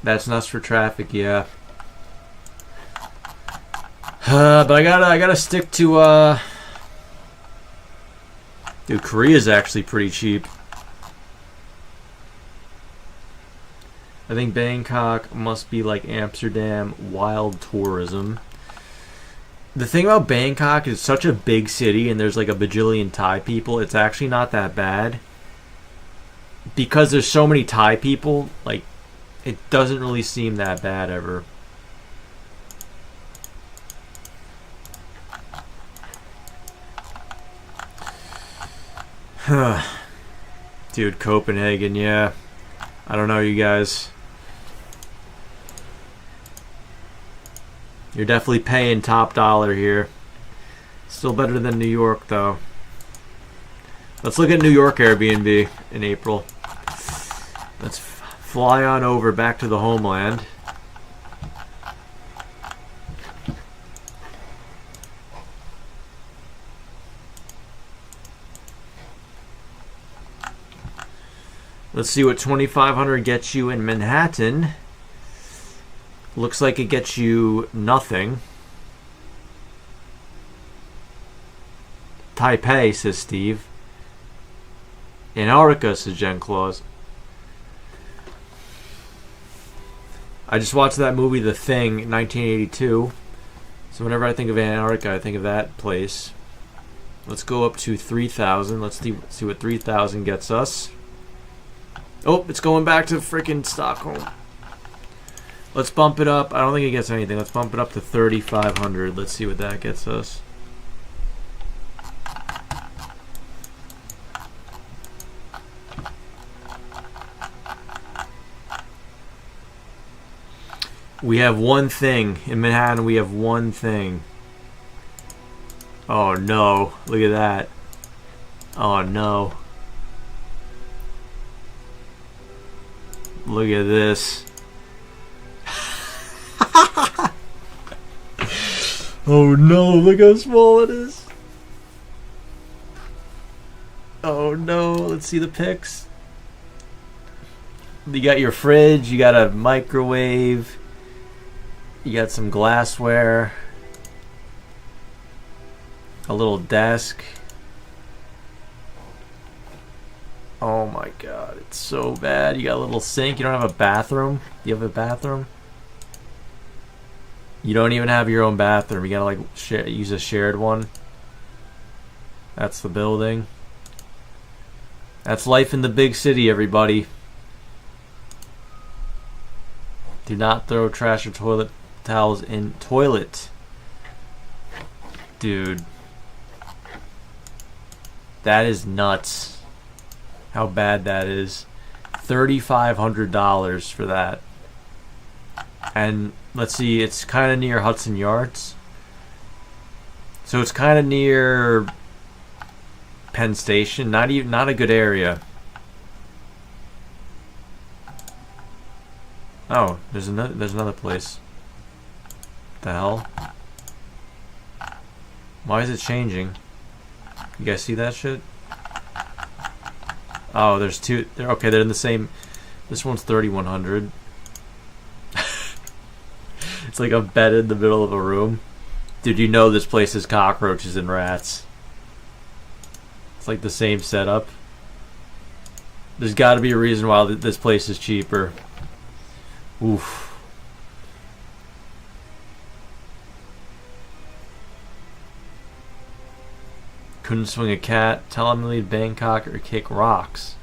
That's nuts for traffic, yeah. But I gotta stick to dude, Korea's actually pretty cheap. I think Bangkok must be like Amsterdam, wild tourism. The thing about Bangkok is such a big city and there's like a bajillion Thai people. It's actually not that bad. Because there's so many Thai people, like, it doesn't really seem that bad ever. Dude, Copenhagen, yeah. I don't know, you guys. You're definitely paying top dollar here. Still better than New York, though. Let's look at New York Airbnb in April. Let's fly on over back to the homeland. Let's see what 2,500 gets you in Manhattan. Looks like it gets you nothing. Taipei, says Steve. Antarctica, says Jen Claus. I just watched that movie, The Thing, 1982. So whenever I think of Antarctica, I think of that place. Let's go up to 3,000. Let's see what 3,000 gets us. Oh, it's going back to freaking Stockholm. Let's bump it up. I don't think it gets anything. Let's bump it up to 3,500. Let's see what that gets us. We have one thing. In Manhattan, we have one thing. Oh, no. Look at that. Oh, no. Look at this. Oh no, look how small it is. Oh no, let's see the pics. You got your fridge, you got a microwave, you got some glassware, a little desk. Oh my god, it's so bad. You got a little sink. You don't have a bathroom. You have a bathroom? You don't even have your own bathroom. You gotta like use a shared one. That's the building. That's life in the big city, everybody. Do not throw trash or toilet towels in toilet. Dude. That is nuts. How bad that is. $3,500 for that. And let's see, it's kind of near Hudson Yards. So it's kind of near Penn Station. Not a good area. Oh, there's another place. What the hell? Why is it changing? You guys see that shit? Oh, there's two. Okay, they're in the same. This one's 3,100. It's like a bed in the middle of a room. Dude, you know this place is cockroaches and rats. It's like the same setup. There's got to be a reason why this place is cheaper. Oof. Couldn't swing a cat. Tell him to leave Bangkok or kick rocks.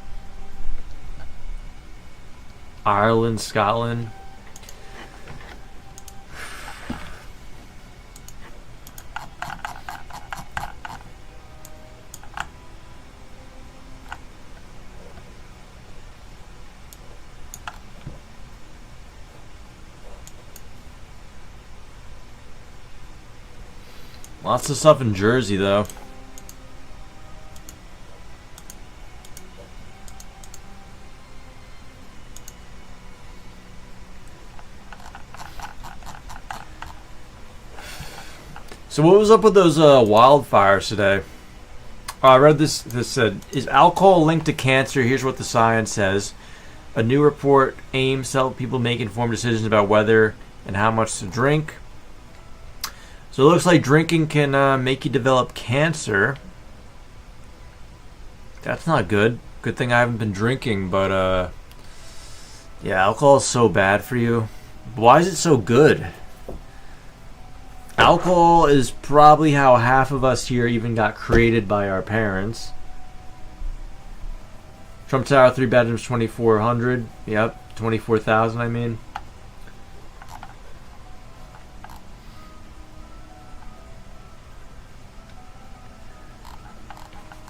Ireland, Scotland. Lots of stuff in Jersey, though. So what was up with those wildfires today? I read this. This said, is alcohol linked to cancer? Here's what the science says. A new report aims to help people make informed decisions about whether and how much to drink. So it looks like drinking can make you develop cancer. That's not good. Good thing I haven't been drinking, but yeah, alcohol is so bad for you. Why is it so good? Alcohol is probably how half of us here even got created by our parents. Trump Tower, 3 bedrooms, 2,400. Yep, 24,000. I mean,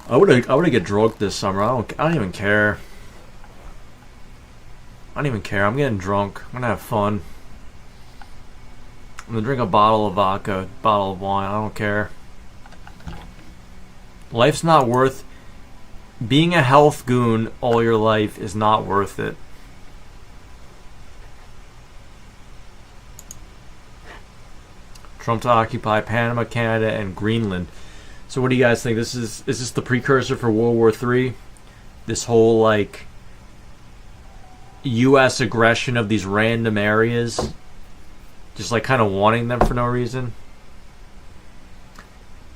I would get drunk this summer. I don't even care. I don't even care. I'm getting drunk. I'm gonna have fun. I'm gonna drink a bottle of vodka, a bottle of wine. I don't care. Life's not worth... Being a health goon all your life is not worth it. Trump to occupy Panama, Canada, and Greenland. So what do you guys think? Is this the precursor for World War III? This whole, like, U.S. aggression of these random areas? Just like kind of wanting them for no reason.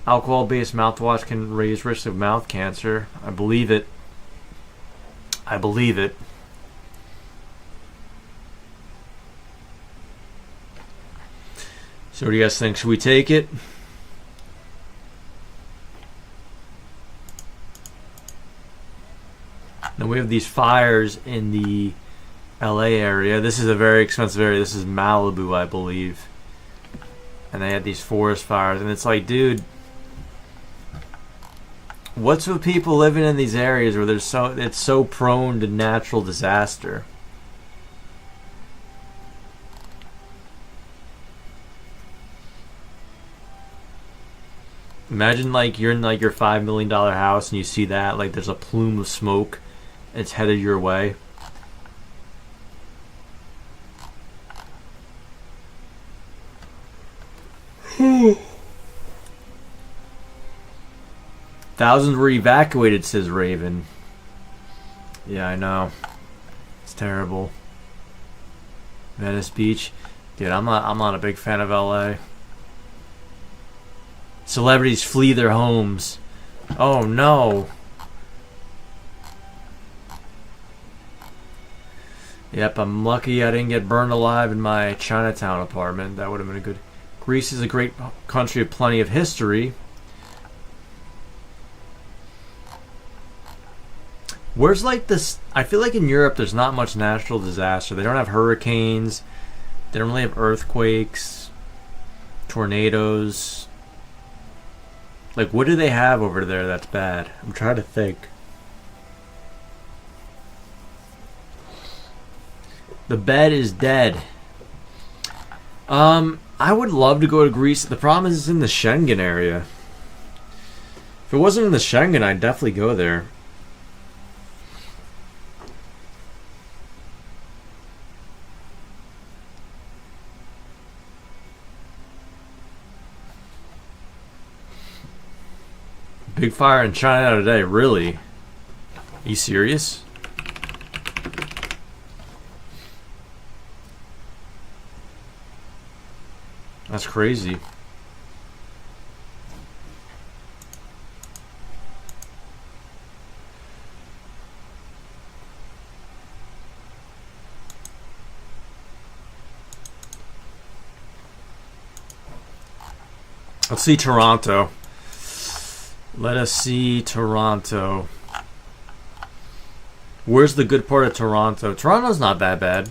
Alcohol-based mouthwash can raise risk of mouth cancer. I believe it. I believe it. So what do you guys think? Should we take it? Now we have these fires in the LA area. This is a very expensive area. This is Malibu, I believe. And they had these forest fires. And it's like, dude, what's with people living in these areas where it's so prone to natural disaster? Imagine like you're in like your $5 million house and you see that, like there's a plume of smoke. It's headed your way. Thousands were evacuated, says Raven. Yeah, I know. It's terrible. Venice Beach. Dude, I'm not a big fan of LA. Celebrities flee their homes. Oh no. Yep, I'm lucky I didn't get burned alive in my Chinatown apartment. That would have been a good... Greece is a great country with plenty of history. Where's like this... I feel like in Europe there's not much natural disaster. They don't have hurricanes. They don't really have earthquakes. Tornadoes. Like, what do they have over there that's bad? I'm trying to think. The bed is dead. I would love to go to Greece. The problem is it's in the Schengen area. If it wasn't in the Schengen, I'd definitely go there. Big fire in China today, really? Are you serious? That's crazy. Let's see Toronto. Let us see Toronto. Where's the good part of Toronto? Toronto's not that bad.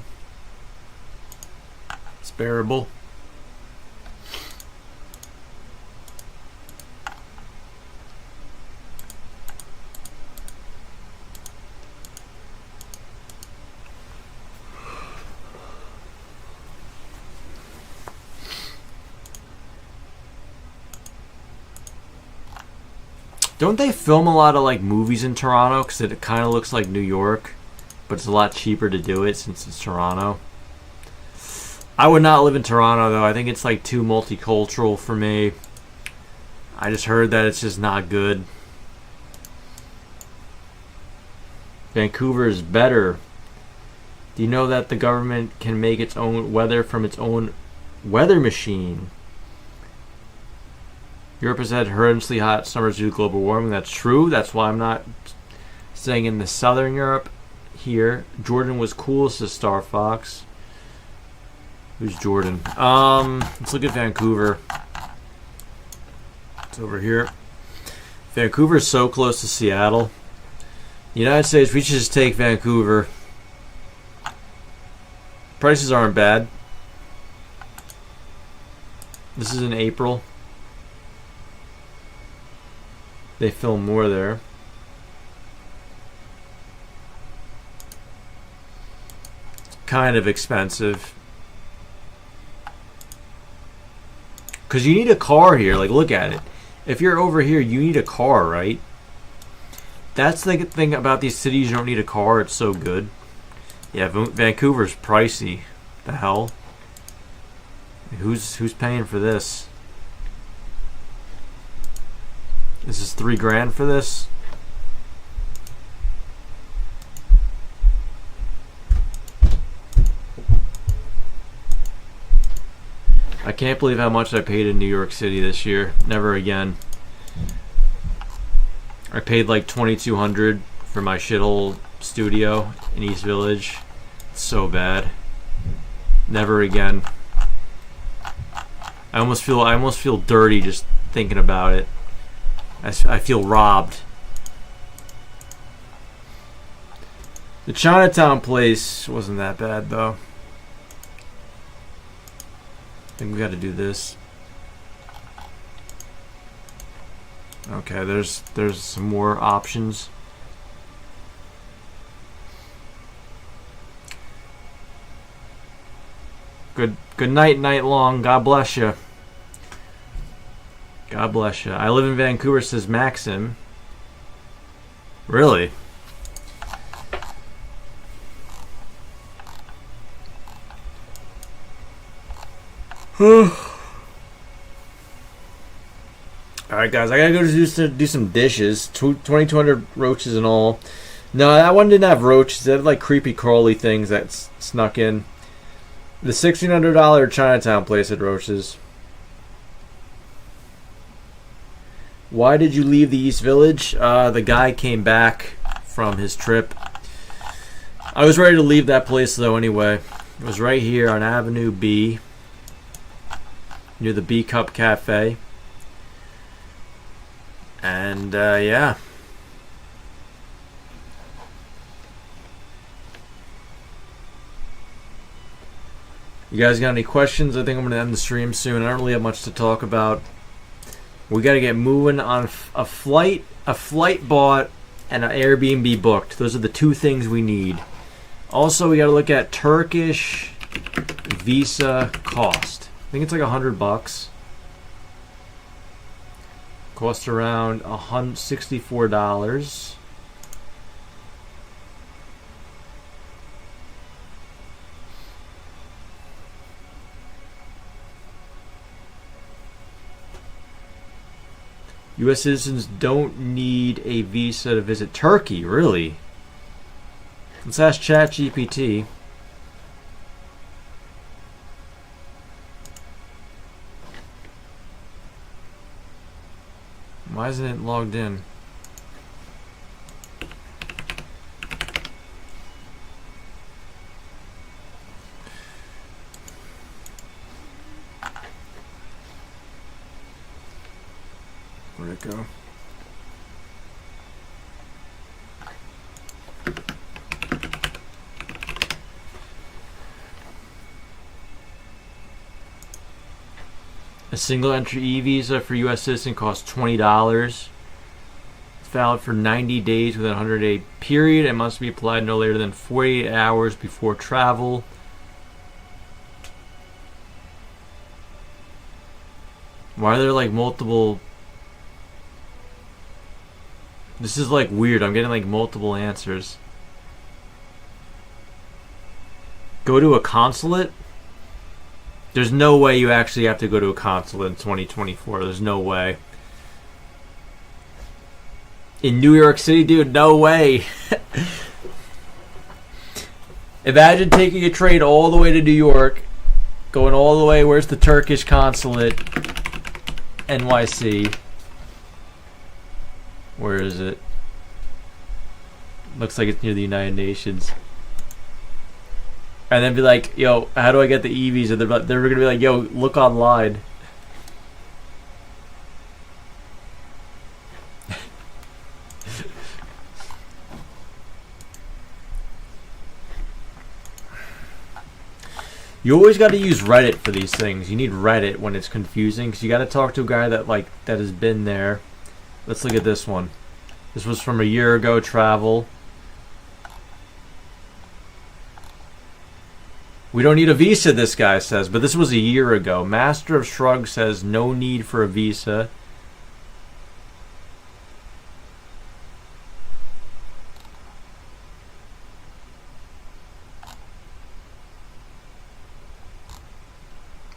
It's bearable. Don't they film a lot of like movies in Toronto? Because it kind of looks like New York, but it's a lot cheaper to do it since it's Toronto. I would not live in Toronto though. I think it's like too multicultural for me. I just heard that it's just not good. Vancouver is better. Do you know that the government can make its own weather from its own weather machine? Europe has had horrendously hot summers due to global warming. That's true. That's why I'm not staying in the southern Europe here. Jordan was cool, says Star Fox. Who's Jordan? Let's look at Vancouver. It's over here. Vancouver is so close to Seattle. The United States, we should just take Vancouver. Prices aren't bad. This is in April. They film more there. Kind of expensive. Because you need a car here. Like, look at it. If you're over here, you need a car, right? That's the thing about these cities. You don't need a car. It's so good. Yeah, Vancouver's pricey. The hell? Who's paying for this? This is $3,000 for this. I can't believe how much I paid in New York City this year. Never again. I paid like $2,200 for my shithole studio in East Village. It's so bad. Never again. I almost feel dirty just thinking about it. I feel robbed. The Chinatown place wasn't that bad though. I think we got to do this. Okay, there's some more options. Good night, night long. God bless you. God bless you. I live in Vancouver, says Maxim. Really? Alright guys, I gotta go do some dishes. 2,200 roaches and all. No, that one didn't have roaches. It had like creepy crawly things that snuck in. The $1,600 Chinatown place had roaches. Why did you leave the East Village? The guy came back from his trip. I was ready to leave that place though anyway. It was right here on Avenue B, near the B Cup Cafe. And yeah. You guys got any questions? I think I'm going to end the stream soon. I don't really have much to talk about. We got to get moving on a flight bought, and an Airbnb booked. Those are the two things we need. Also, we got to look at Turkish visa cost. I think it's like $100. Cost around $164. U.S. citizens don't need a visa to visit Turkey, really? Let's ask ChatGPT. Why isn't it logged in? it go? A single entry e-visa for U.S. citizen costs $20. It's valid for 90 days within a 100-day period and must be applied no later than 48 hours before travel. Why are there like multiple... This is like weird. I'm getting like multiple answers. Go to a consulate? There's no way you actually have to go to a consulate in 2024. There's no way. In New York City, dude, no way. Imagine taking a train all the way to New York, going all the way, where's the Turkish consulate? NYC. Where is it? Looks like it's near the United Nations. And then be like, yo, how do I get the e-visa? They're going to be like, yo, look online. You always got to use Reddit for these things. You need Reddit when it's confusing, because you got to talk to a guy that has been there. Let's look at this one. This was from a year ago, travel. We don't need a visa, this guy says, but this was a year ago. Master of Shrug says no need for a visa.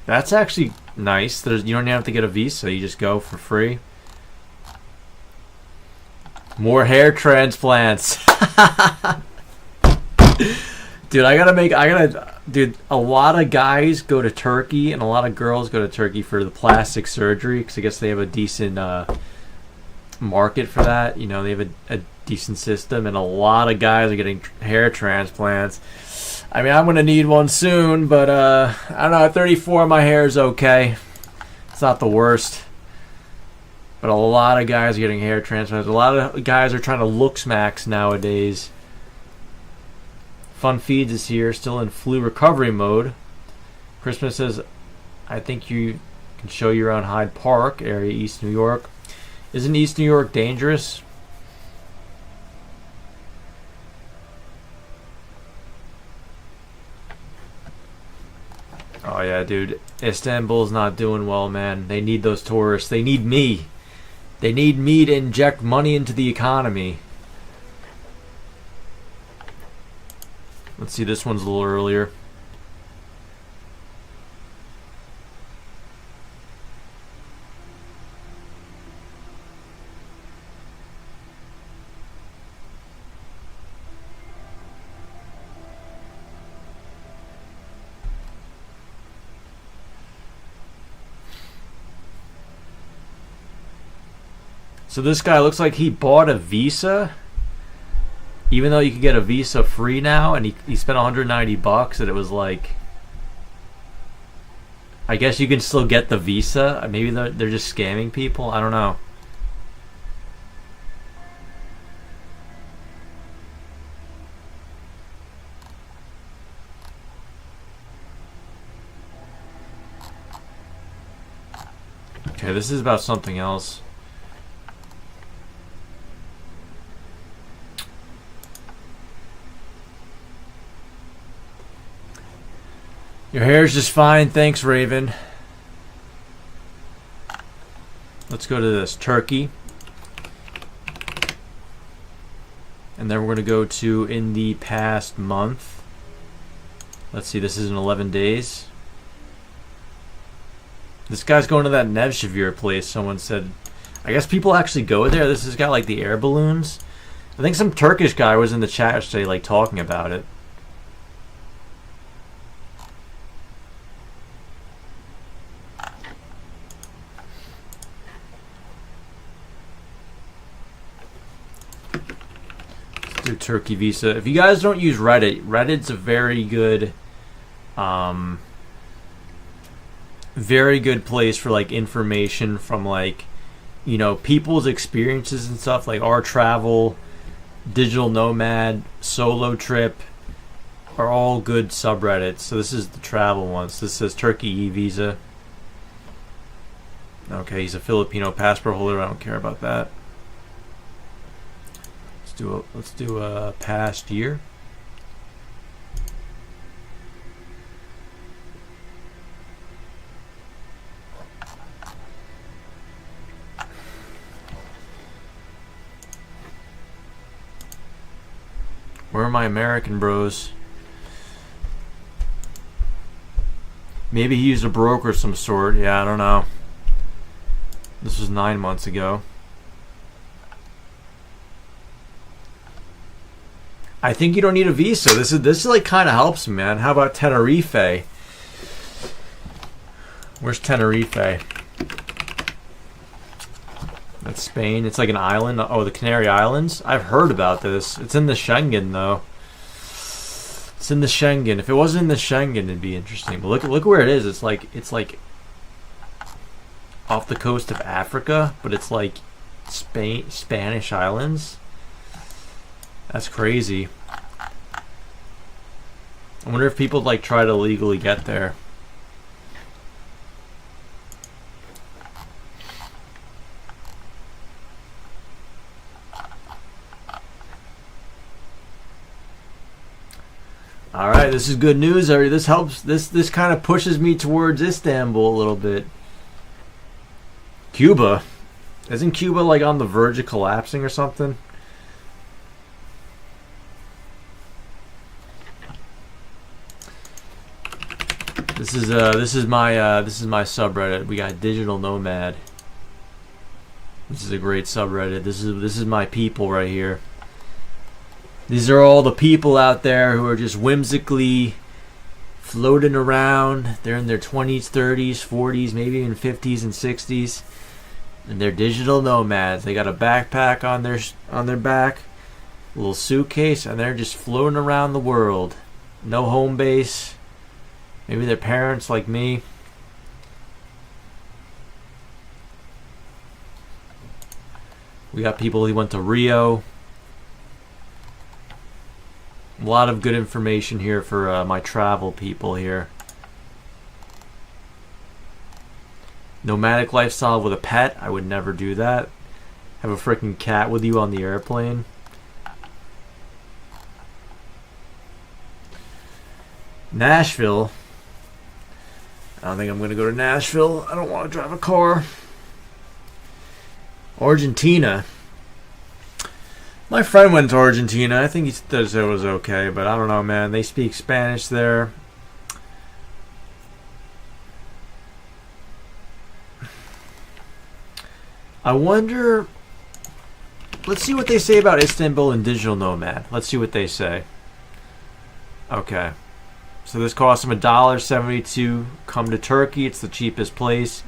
That's actually nice. You don't have to get a visa. You just go for free. More hair transplants. Dude, dude, a lot of guys go to Turkey and a lot of girls go to Turkey for the plastic surgery because I guess they have a decent market for that. You know, they have a decent system, and a lot of guys are getting hair transplants. I mean, I'm going to need one soon, but I don't know, at 34, my hair is okay. It's not the worst. But a lot of guys are getting hair transplants. A lot of guys are trying to looks max nowadays. Fun Feeds is here, still in flu recovery mode. Christmas says, I think you can show you around Hyde Park area, East New York. Isn't East New York dangerous? Oh yeah, dude. Istanbul's not doing well, man. They need those tourists. They need me. They need me to inject money into the economy. Let's see, this one's a little earlier. So this guy looks like he bought a visa, even though you can get a visa free now, and he spent $190, and it was like, I guess you can still get the visa. Maybe they're just scamming people. I don't know. Okay, this is about something else. Your hair's just fine, thanks, Raven. Let's go to this, Turkey. And then we're going to go to in the past month. Let's see, this is in 11 days. This guy's going to that Nevşehir place, someone said. I guess people actually go there. This has got like the air balloons. I think some Turkish guy was in the chat yesterday like talking about it. Do Turkey visa. If you guys don't use Reddit, Reddit's a very good place for like information from like you know, people's experiences and stuff like our travel, digital nomad, solo trip are all good subreddits. So this is the travel ones. This says Turkey e-visa. Okay, he's a Filipino passport holder. I don't care about that. Let's do a past year. Where are my American bros? Maybe he used a broker of some sort. Yeah, I don't know. This was 9 months ago. I think you don't need a visa. This like kind of helps me, man. How about Tenerife? Where's Tenerife? That's Spain. It's like an island. Oh, the Canary Islands. I've heard about this. It's in the Schengen though. It's in the Schengen. If it wasn't in the Schengen, it'd be interesting. But look where it is. It's like off the coast of Africa, but it's like Spanish islands. That's crazy. I wonder if people like try to legally get there. All right, this is good news. This helps. This kind of pushes me towards Istanbul a little bit. Cuba, isn't Cuba like on the verge of collapsing or something? This is my subreddit. We got Digital Nomad. This is a great subreddit. This is my people right here. These are all the people out there who are just whimsically floating around. They're in their 20s, 30s, 40s, maybe even 50s and 60s. And they're digital nomads. They got a backpack on their back, a little suitcase, and they're just floating around the world. No home base. Maybe their parents like me. We got people who went to Rio. A lot of good information here for my travel people here. Nomadic lifestyle with a pet. I would never do that. Have a freaking cat with you on the airplane. Nashville. I don't think I'm going to go to Nashville. I don't want to drive a car. Argentina. My friend went to Argentina. I think he said it was okay, but I don't know, man. They speak Spanish there. I wonder... Let's see what they say about Istanbul and Digital Nomad. Let's see what they say. Okay. So this cost him $1.72. Come to Turkey. It's the cheapest place.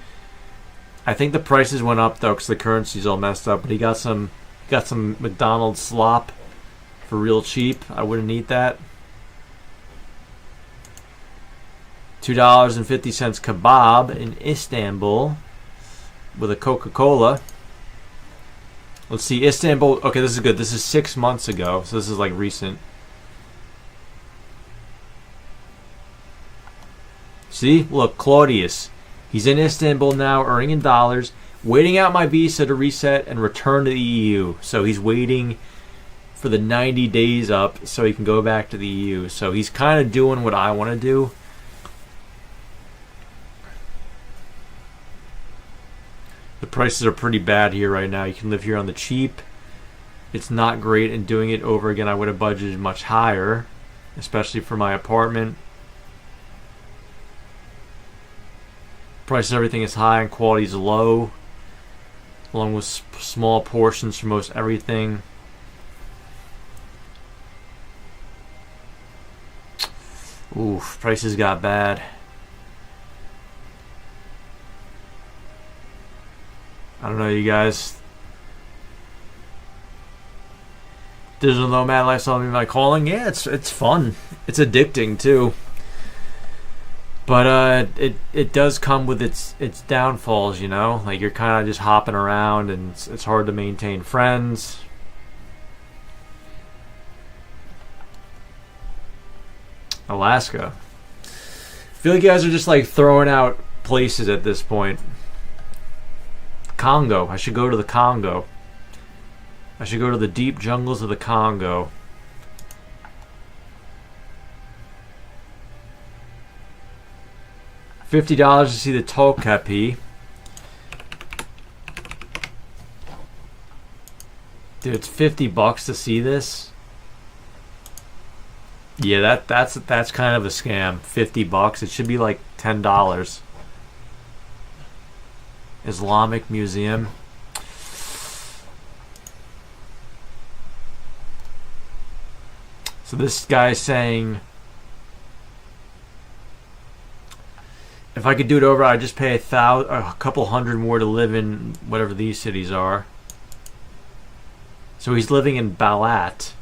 I think the prices went up, though, because the currency's all messed up. But he got some McDonald's slop for real cheap. I wouldn't eat that. $2.50 kebab in Istanbul with a Coca-Cola. Let's see, Istanbul. Okay, this is good. This is 6 months ago, so this is like recent. See, look, Claudius. He's in Istanbul now, earning in dollars, waiting out my visa to reset and return to the EU. So he's waiting for the 90 days up so he can go back to the EU. So he's kind of doing what I want to do. The prices are pretty bad here right now. You can live here on the cheap. It's not great, and doing it over again, I would have budgeted much higher, especially for my apartment. Price of everything is high and quality is low, along with small portions for most everything. Oof, prices got bad. I don't know, you guys. Digital nomad lifestyle be my calling. Yeah, it's fun. It's addicting too. But it does come with its downfalls, you know. Like you're kind of just hopping around, and it's hard to maintain friends. Alaska. I feel like you guys are just like throwing out places at this point. Congo. I should go to the Congo. I should go to the deep jungles of the Congo. $50 to see the Tolkapi. Dude, it's $50 to see this. Yeah, that's kind of a scam. $50. It should be like $10. Islamic Museum. So this guy's saying, if I could do it over, I'd just pay a couple hundred more to live in whatever these cities are. So he's living in Balat.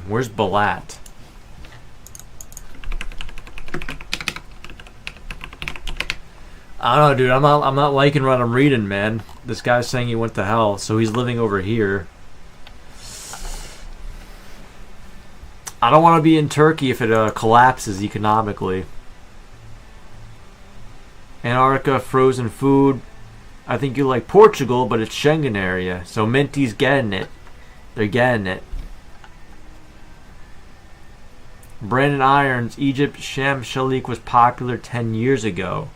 Where's Balat? I don't know, dude. I'm not liking what I'm reading, man. This guy's saying he went to hell, so he's living over here. I don't want to be in Turkey if it collapses economically. Antarctica, frozen food. I think you like Portugal, but it's Schengen area, so Minty's getting it. They're getting it. Brandon Irons, Egypt, Shem Shalik was popular 10 years ago.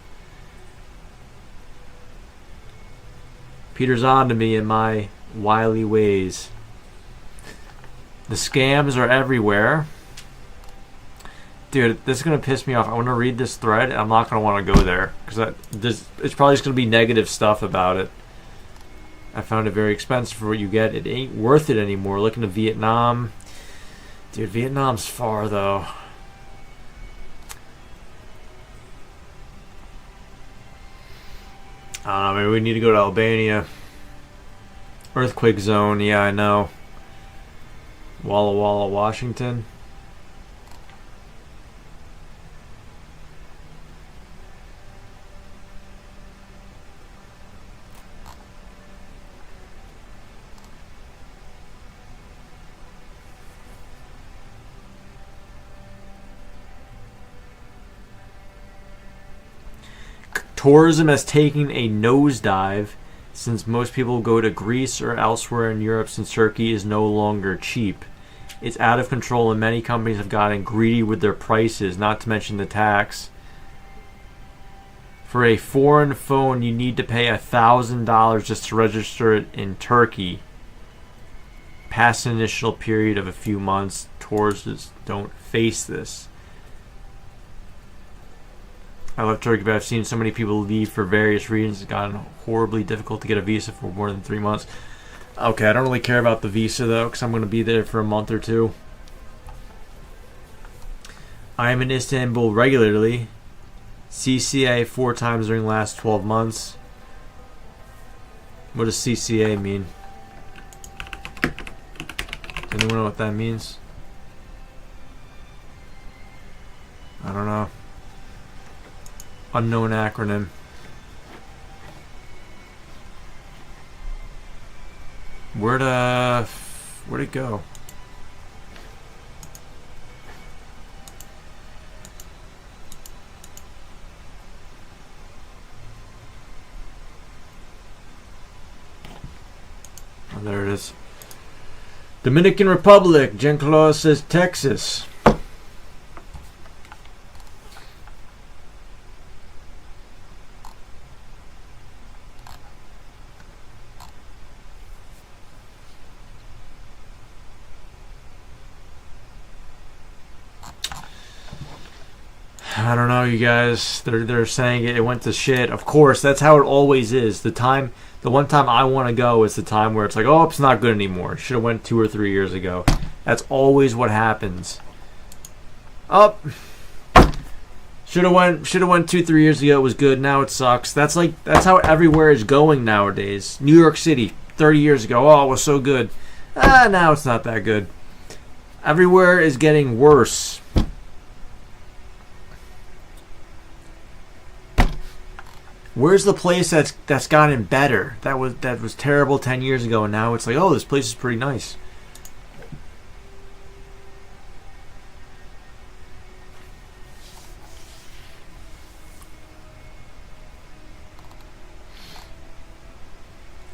Peter's on to me in my wily ways. The scams are everywhere. Dude, this is going to piss me off. I want to read this thread, and I'm not going to want to go there. Because it's probably just going to be negative stuff about it. I found it very expensive for what you get. It ain't worth it anymore. Looking to Vietnam. Dude, Vietnam's far, though. I don't know, maybe we need to go to Albania. Earthquake zone, yeah, I know. Walla Walla, Washington. Tourism has taken a nosedive since most people go to Greece or elsewhere in Europe since Turkey is no longer cheap. It's out of control and many companies have gotten greedy with their prices, not to mention the tax. For a foreign phone, you need to pay $1,000 just to register it in Turkey. Past an initial period of a few months, tourists don't face this. I love Turkey, but I've seen so many people leave for various reasons. It's gotten horribly difficult to get a visa for more than 3 months. Okay, I don't really care about the visa, though, because I'm going to be there for a month or two. I am in Istanbul regularly. CCA 4 times during the last 12 months. What does CCA mean? Anyone know what that means? I don't know. Unknown acronym. Where'd it go? Oh, there it is. Dominican Republic. Jen Claus says Texas. I don't know, you guys. They're saying it went to shit. Of course, that's how it always is. The one time I want to go is the time where it's like, oh, it's not good anymore. Should have went 2 or 3 years ago. That's always what happens. Oh, should have went 2-3 years ago. It was good. Now it sucks. That's how everywhere is going nowadays. New York City 30 years ago. Oh, it was so good. Now it's not that good. Everywhere is getting worse. Where's the place that's gotten better? That was terrible 10 years ago, and now it's like, oh, this place is pretty nice.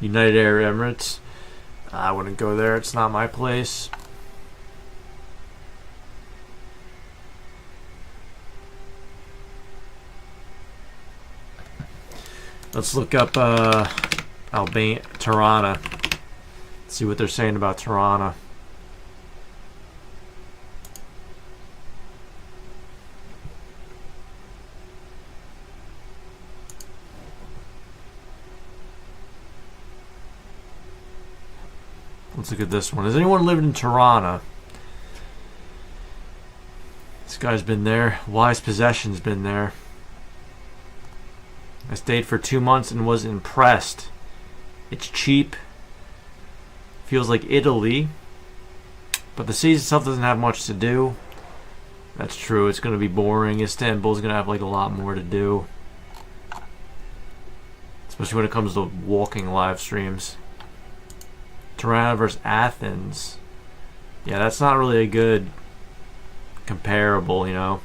United Arab Emirates. I wouldn't go there. It's not my place. Let's look up Tirana. See what they're saying about Tirana. Let's look at this one. Has anyone lived in Tirana? This guy's been there. Wise Possession's been there. I stayed for 2 months and was impressed. It's cheap. Feels like Italy. But the city itself doesn't have much to do. That's true. It's going to be boring. Istanbul's going to have like a lot more to do. Especially when it comes to walking live streams. Tirana versus Athens. Yeah, that's not really a good comparable, you know.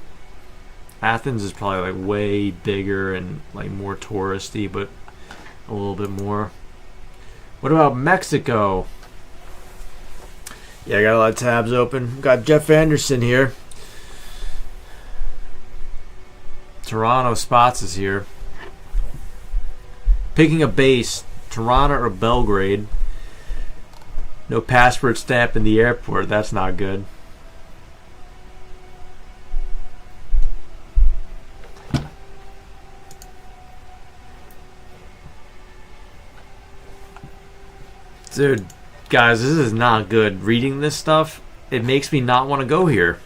Athens is probably like way bigger and like more touristy, but a little bit more. What about Mexico? Yeah, I got a lot of tabs open. Got Jeff Anderson here. Toronto Spots is here. Picking a base, Tirana or Belgrade. No passport stamp in the airport. That's not good. Dude, guys, this is not good. Reading this stuff, it makes me not want to go here.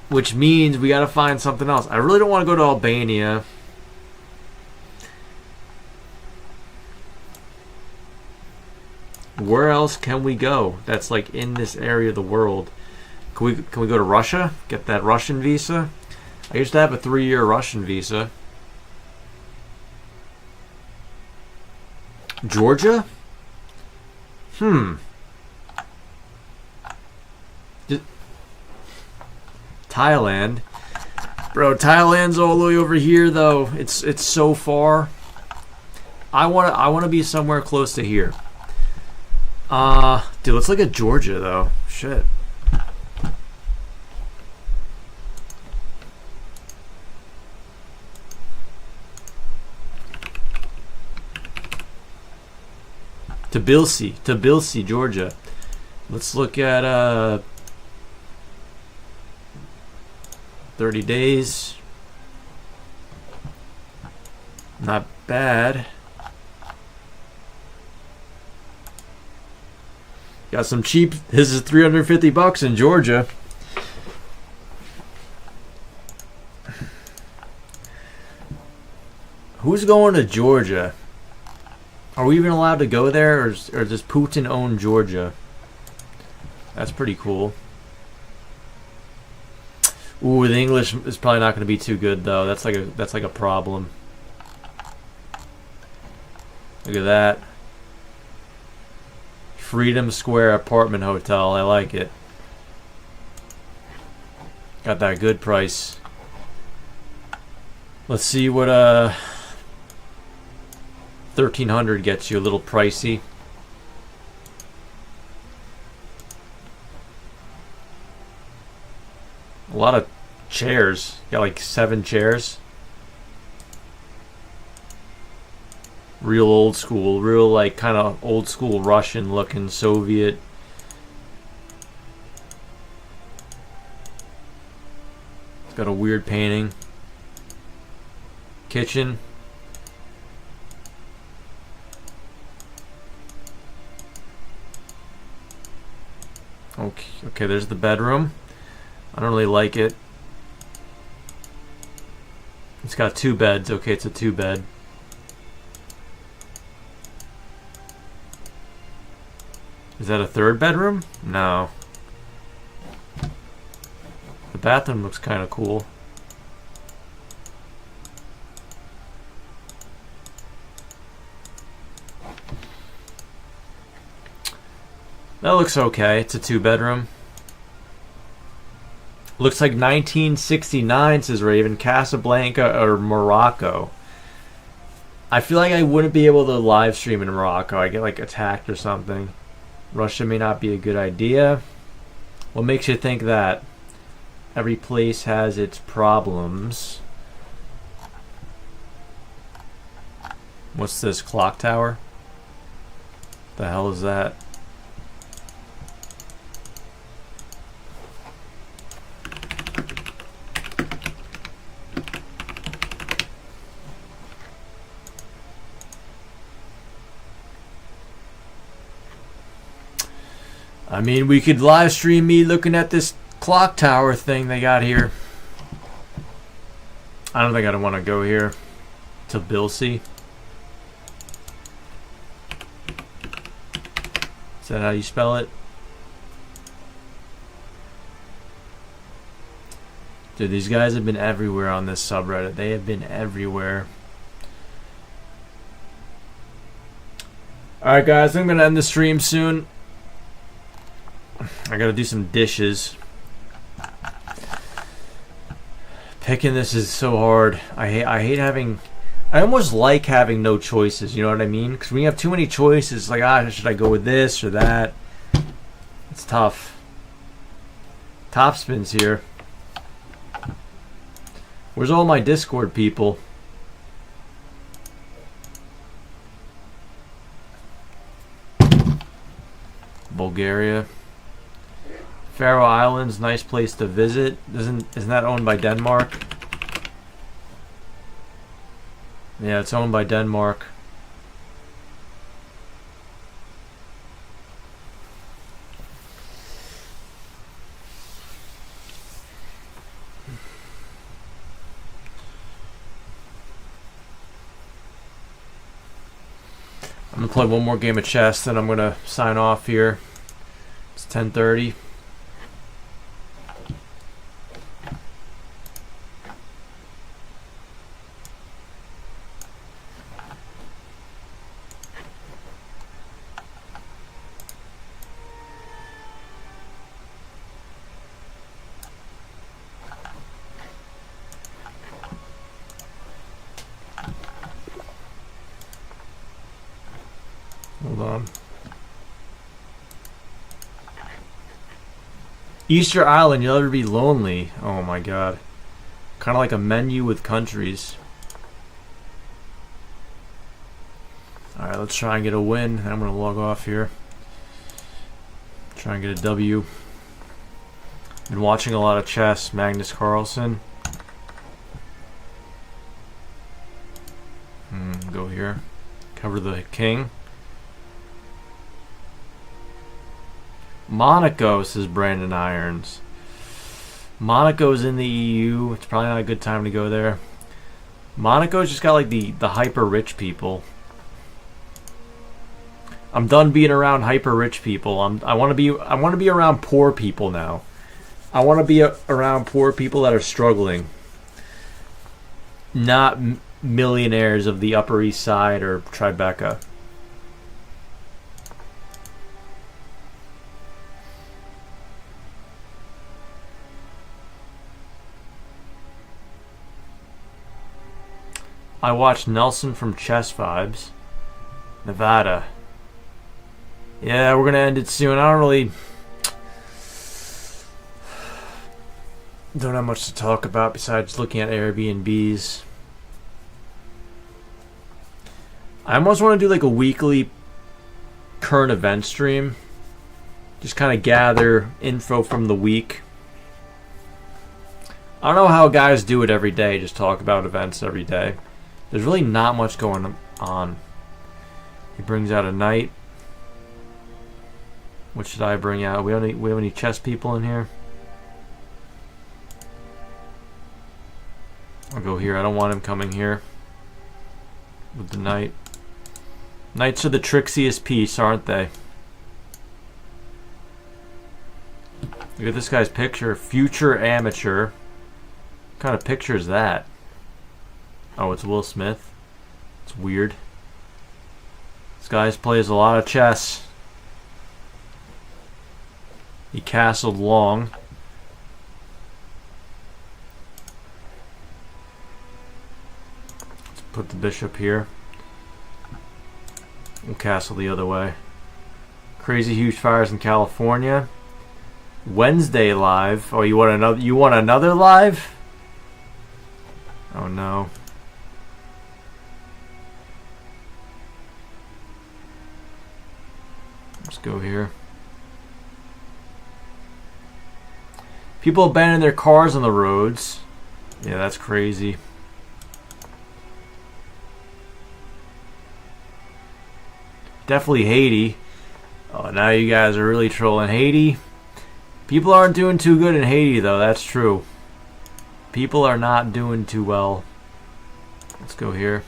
Which means we got to find something else. I really don't want to go to Albania. Where else can we go that's like in this area of the world? Can we go to Russia? Get that Russian visa? I used to have a 3-year Russian visa. Georgia? Thailand. Bro, Thailand's all the way over here though. It's so far. I want to be somewhere close to here. Dude, let's look at Georgia though. Shit. Tbilisi, Georgia. Let's look at 30 days. Not bad. Got some cheap. This is $350 in Georgia. Who's going to Georgia? Are we even allowed to go there, or does Putin own Georgia? That's pretty cool. Ooh, the English is probably not going to be too good though. That's like a problem. Look at that. Freedom Square Apartment Hotel. I like it. Got that good price. Let's see what 1,300 gets you. A little pricey. A lot of chairs. Got like 7 chairs. Real old school. Real like kind of old school Russian looking Soviet. It's got a weird painting. Kitchen. Okay, there's the bedroom. I don't really like it. It's got 2 beds. Okay, it's a 2-bed. Is that a third bedroom? No. The bathroom looks kind of cool. That looks okay. It's a 2-bedroom. Looks like 1969, says Raven. Casablanca or Morocco. I feel like I wouldn't be able to live stream in Morocco. I get like attacked or something. Russia may not be a good idea. What makes you think that? Every place has its problems. What's this? Clock tower? The hell is that? I mean, we could live stream me looking at this clock tower thing they got here. I don't think I'd want to go here. To Bilsey. Is that how you spell it? Dude, these guys have been everywhere on this subreddit. They have been everywhere. Alright guys, I'm going to end the stream soon. I gotta do some dishes. Picking this is so hard. I hate having... I almost like having no choices, you know what I mean? Because when you have too many choices, like, should I go with this or that? It's tough. Topspin's here. Where's all my Discord people? Bulgaria. Faroe Islands, nice place to visit. Isn't that owned by Denmark? Yeah, it's owned by Denmark. I'm gonna play one more game of chess, then I'm gonna sign off here. It's 10:30. Hold on. Easter Island, you'll ever be lonely. Oh my god. Kind of like a menu with countries. Alright, let's try and get a win. I'm going to log off here. Try and get a W. Been watching a lot of chess. Magnus Carlsen. Go here. Cover the king. Monaco, says Brandon Irons. Monaco's in the EU. It's probably not a good time to go there. Monaco's just got like the hyper rich people. I'm done being around hyper rich people. I want to be around poor people now. I want to be around poor people that are struggling. Not millionaires of the Upper East Side or Tribeca. I watched Nelson from Chess Vibes. Nevada. Yeah, we're gonna end it soon. I don't have much to talk about besides looking at Airbnbs. I almost want to do like a weekly current event stream. Just kind of gather info from the week. I don't know how guys do it every day, just talk about events every day. There's really not much going on. He brings out a knight. What should I bring out? We have any chess people in here? I'll go here. I don't want him coming here with the knight. Knights are the trixiest piece, aren't they? Look at this guy's picture. Future amateur. What kind of picture is that? Oh, it's Will Smith. It's weird. This guy plays a lot of chess. He castled long. Let's put the bishop here. We'll castle the other way. Crazy huge fires in California. Wednesday live. Oh, you want another? You want another live? Oh no. Let's go here. People abandon their cars on the roads. Yeah, that's crazy. Definitely Haiti. Oh, now you guys are really trolling Haiti. People aren't doing too good in Haiti, though. That's true. People are not doing too well. Let's go here.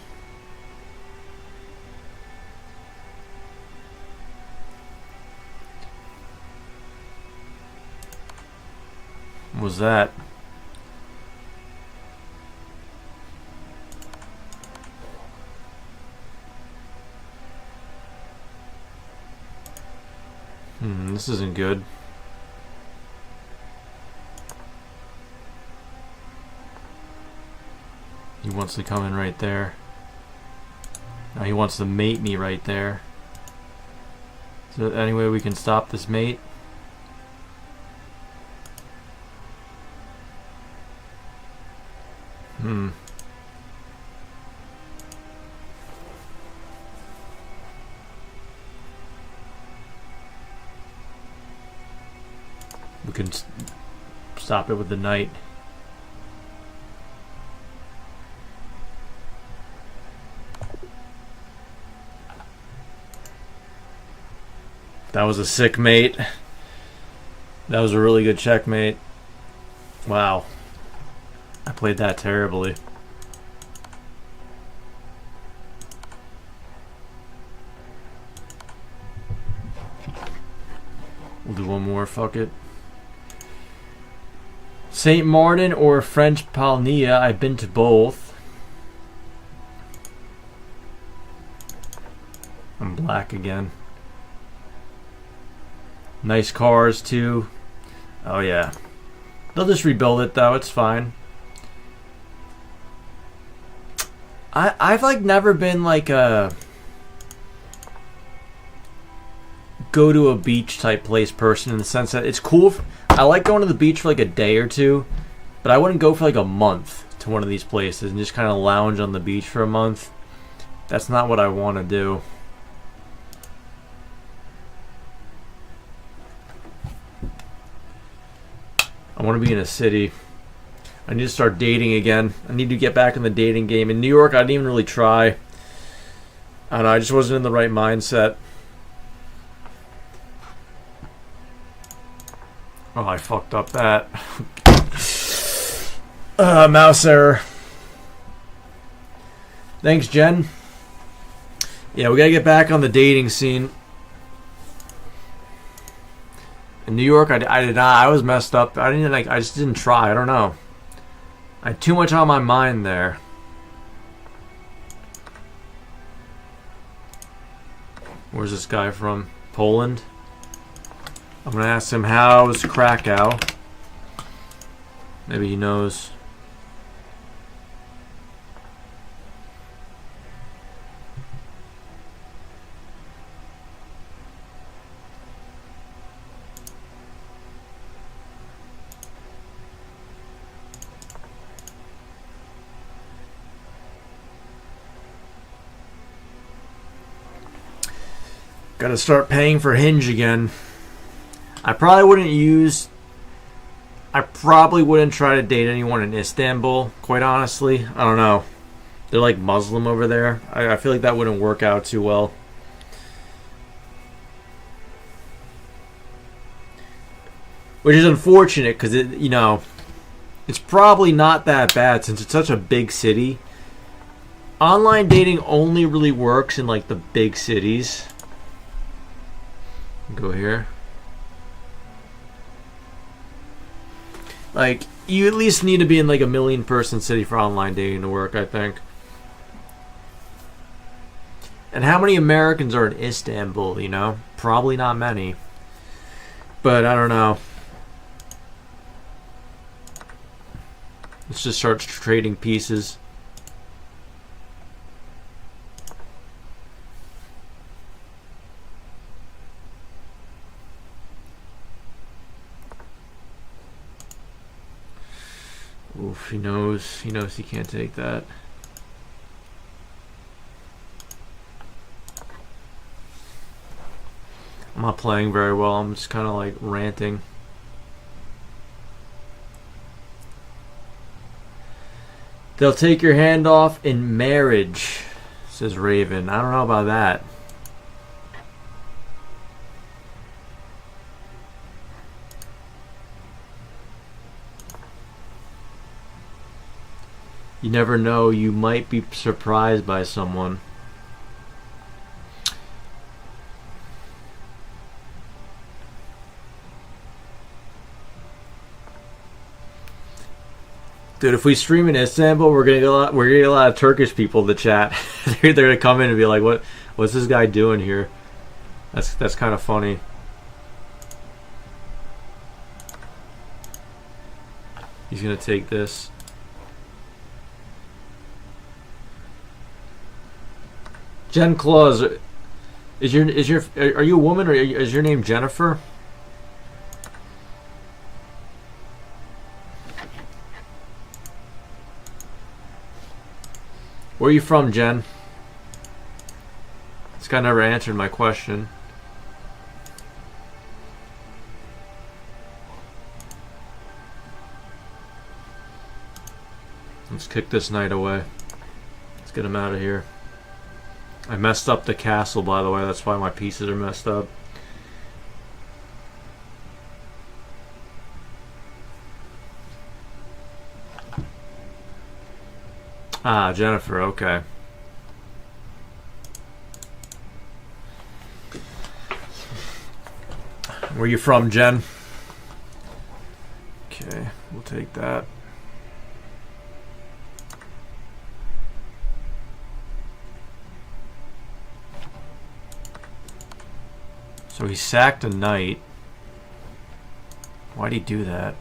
What was that? This isn't good. He wants to come in right there. Now he wants to mate me right there. Is there any way we can stop this mate? We can stop it with the knight. That was a sick mate. That was a really good checkmate. Wow. I played that terribly. We'll do one more, fuck it. Saint Martin or French Palnia, I've been to both. I'm black again. Nice cars too. Oh yeah. They'll just rebuild it though, it's fine. I've like never been like a go to a beach type place person, in the sense that it's cool. I like going to the beach for like a day or two, but I wouldn't go for like a month to one of these places and just kind of lounge on the beach for a month. That's not what I want to do. I want to be in a city. I need to start dating again. I need to get back in the dating game. In New York, I didn't even really try. I don't know, I just wasn't in the right mindset. Oh, I fucked up that. Mouse error. Thanks, Jen. Yeah, we gotta get back on the dating scene. In New York, I did not. I was messed up. I just didn't try. I don't know. I had too much on my mind there. Where's this guy from? Poland? I'm gonna ask him, how's Krakow? Maybe he knows. Gotta start paying for Hinge again. I probably wouldn't try to date anyone in Istanbul, quite honestly. I don't know. They're like Muslim over there. I feel like that wouldn't work out too well. Which is unfortunate because it's probably not that bad since it's such a big city. Online dating only really works in like the big cities. Go here. Like, you at least need to be in like a million-person city for online dating to work, I think. And how many Americans are in Istanbul, you know? Probably not many. But I don't know. Let's just start trading pieces. Oof, he knows he can't take that. I'm not playing very well. I'm just kind of like ranting. They'll take your hand off in marriage, says Raven. I don't know about that. You never know. You might be surprised by someone. Dude, if we stream in Istanbul, we're gonna get a lot of Turkish people to chat. They're gonna come in and be like, "What's this guy doing here?" That's kind of funny. He's gonna take this. Jen Claus, are you a woman or is your name Jennifer? Where are you from, Jen? This guy never answered my question. Let's kick this knight away. Let's get him out of here. I messed up the castle, by the way. That's why my pieces are messed up. Ah, Jennifer, okay. Where you from, Jen? Okay, we'll take that. So he sacked a knight. Why'd he do that?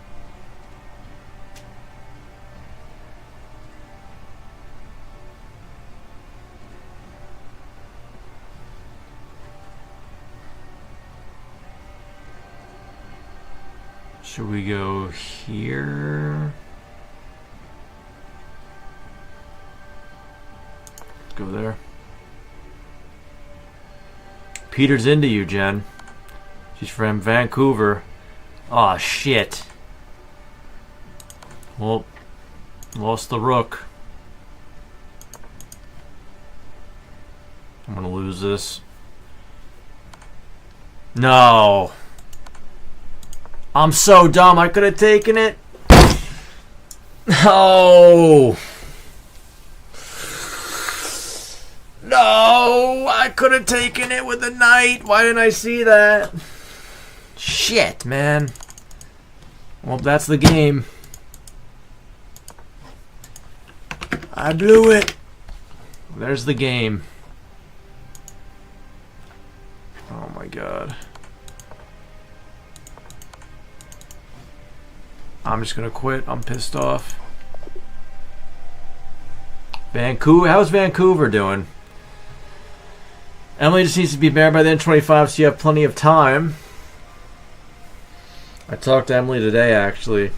Should we go here? Let's go there. Peter's into you, Jen. She's from Vancouver. Aw, shit. Well, lost the rook. I'm gonna lose this. No. I'm so dumb. I could have taken it. No. No, I could have taken it with the knight. Why didn't I see that? Shit, man. Well, that's the game. I blew it. There's the game. Oh my god. I'm just gonna quit. I'm pissed off. Vancouver. How's Vancouver doing? Emily just needs to be married by the end of 25, so you have plenty of time. I talked to Emily today, actually.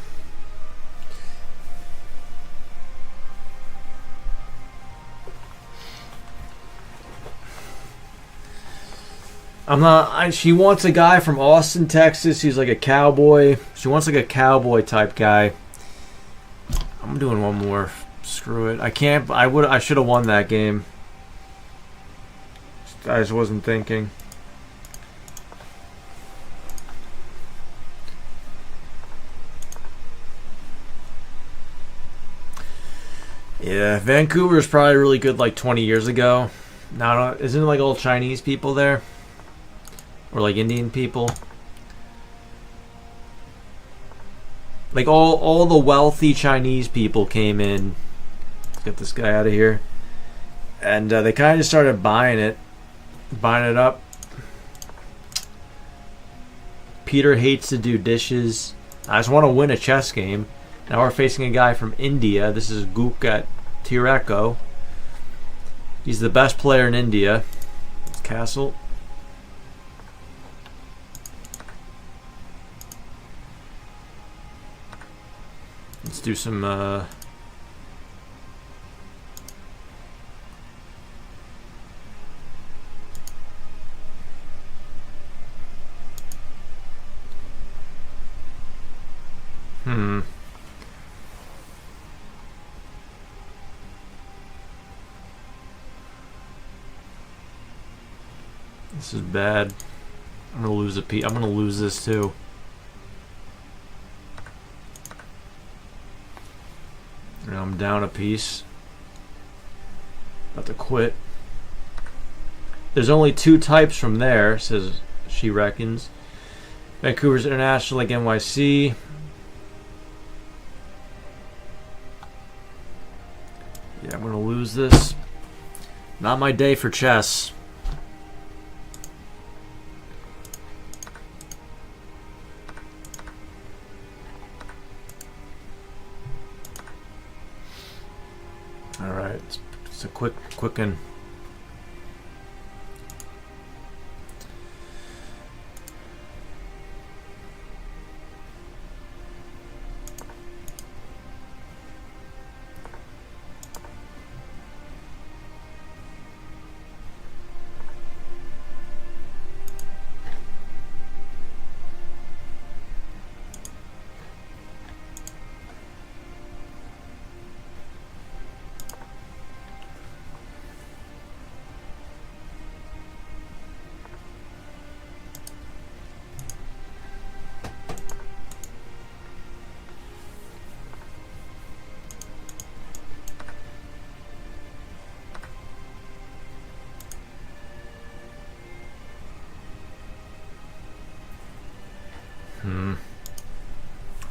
She wants a guy from Austin, Texas. He's like a cowboy. She wants like a cowboy type guy. I'm doing one more. Screw it. I can't. I should have won that game. I just wasn't thinking. Yeah, Vancouver is probably really good like 20 years ago. Now, isn't it like all Chinese people there? Or like Indian people? Like all the wealthy Chinese people came in. Let's get this guy out of here. And they kind of just started buying it up. Peter hates to do dishes. I just want to win a chess game. Now we're facing a guy from India. This is Gukat Tireko. He's the best player in India. Castle. Let's do some This is bad. I'm gonna lose a piece. I'm gonna lose this too. Now I'm down a piece. About to quit. There's only 2 types from there, says she reckons. Vancouver's international like NYC. Yeah, I'm gonna lose this. Not my day for chess. Alright, it's a quick one.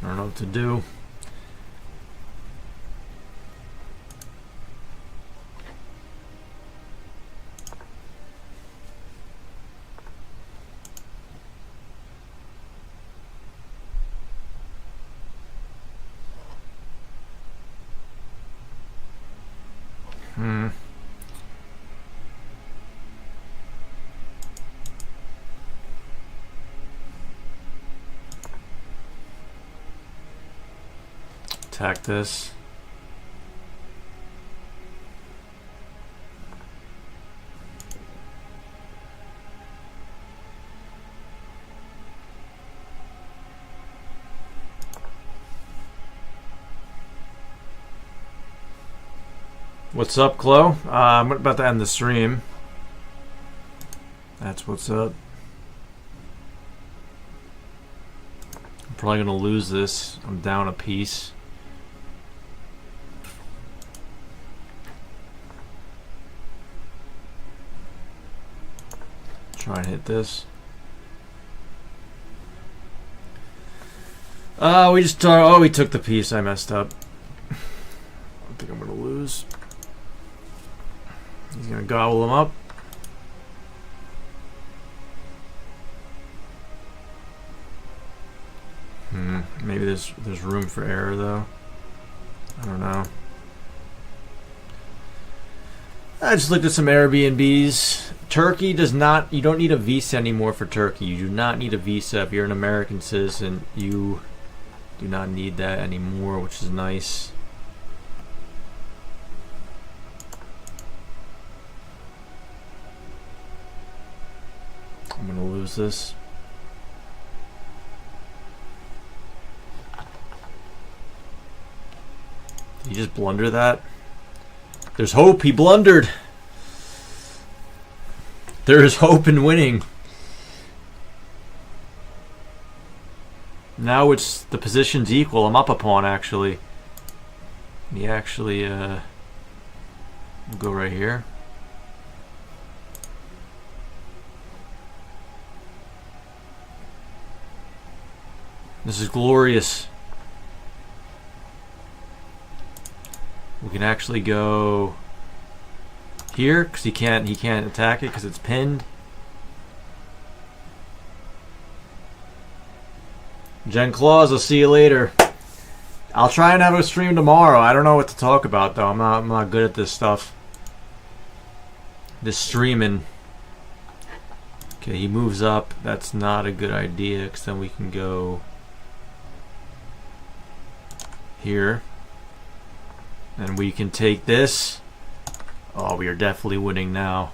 I don't know what to do. Attack this. What's up, Chloe? I'm about to end the stream. That's what's up. I'm probably gonna lose this. I'm down a piece. Try and hit this. We just we took the piece. I messed up. I think I'm gonna lose. He's gonna gobble him up. Maybe there's room for error though. I don't know. I just looked at some Airbnbs. Turkey does not, you don't need a visa anymore for Turkey. You do not need a visa if you're an American citizen. You do not need that anymore, which is nice. I'm gonna lose this. Did he just blunder that? There's hope. He blundered. There is hope in winning. Now it's the position's equal. I'm up a pawn actually. He actually we'll go right here. This is glorious. We can actually go here because he can't attack it because it's pinned. Jen Claus, I'll see you later. I'll try and have a stream tomorrow. I don't know what to talk about though. I'm not good at this stuff. This streaming. Okay, he moves up. That's not a good idea because then we can go here. And we can take this. Oh, we are definitely winning now.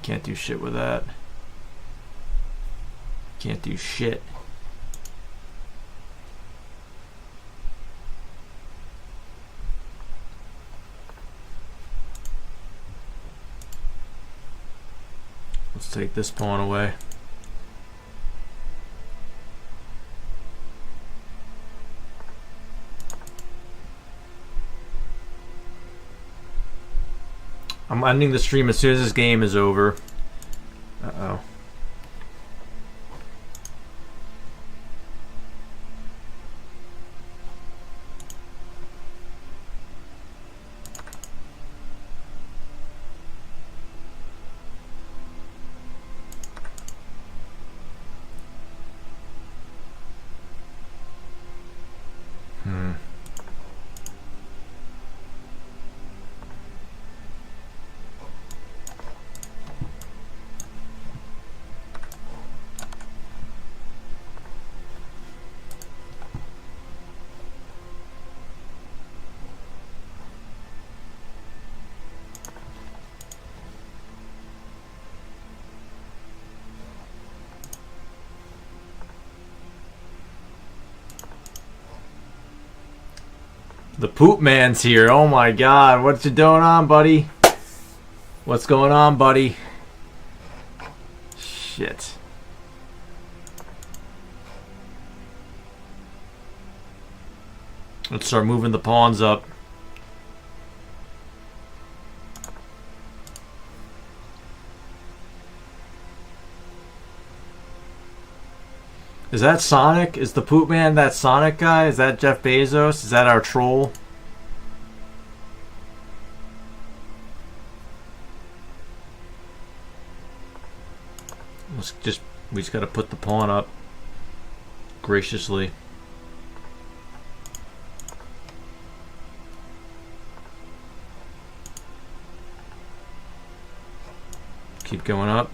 Can't do shit with that. Can't do shit. Let's take this pawn away. I'm ending the stream as soon as this game is over. Uh-oh. The poop man's here. Oh my god. What's you doing on, buddy? What's going on, buddy? Shit. Let's start moving the pawns up. Is that Sonic? Is the poop man that Sonic guy? Is that Jeff Bezos? Is that our troll? We just gotta put the pawn up graciously. Keep going up.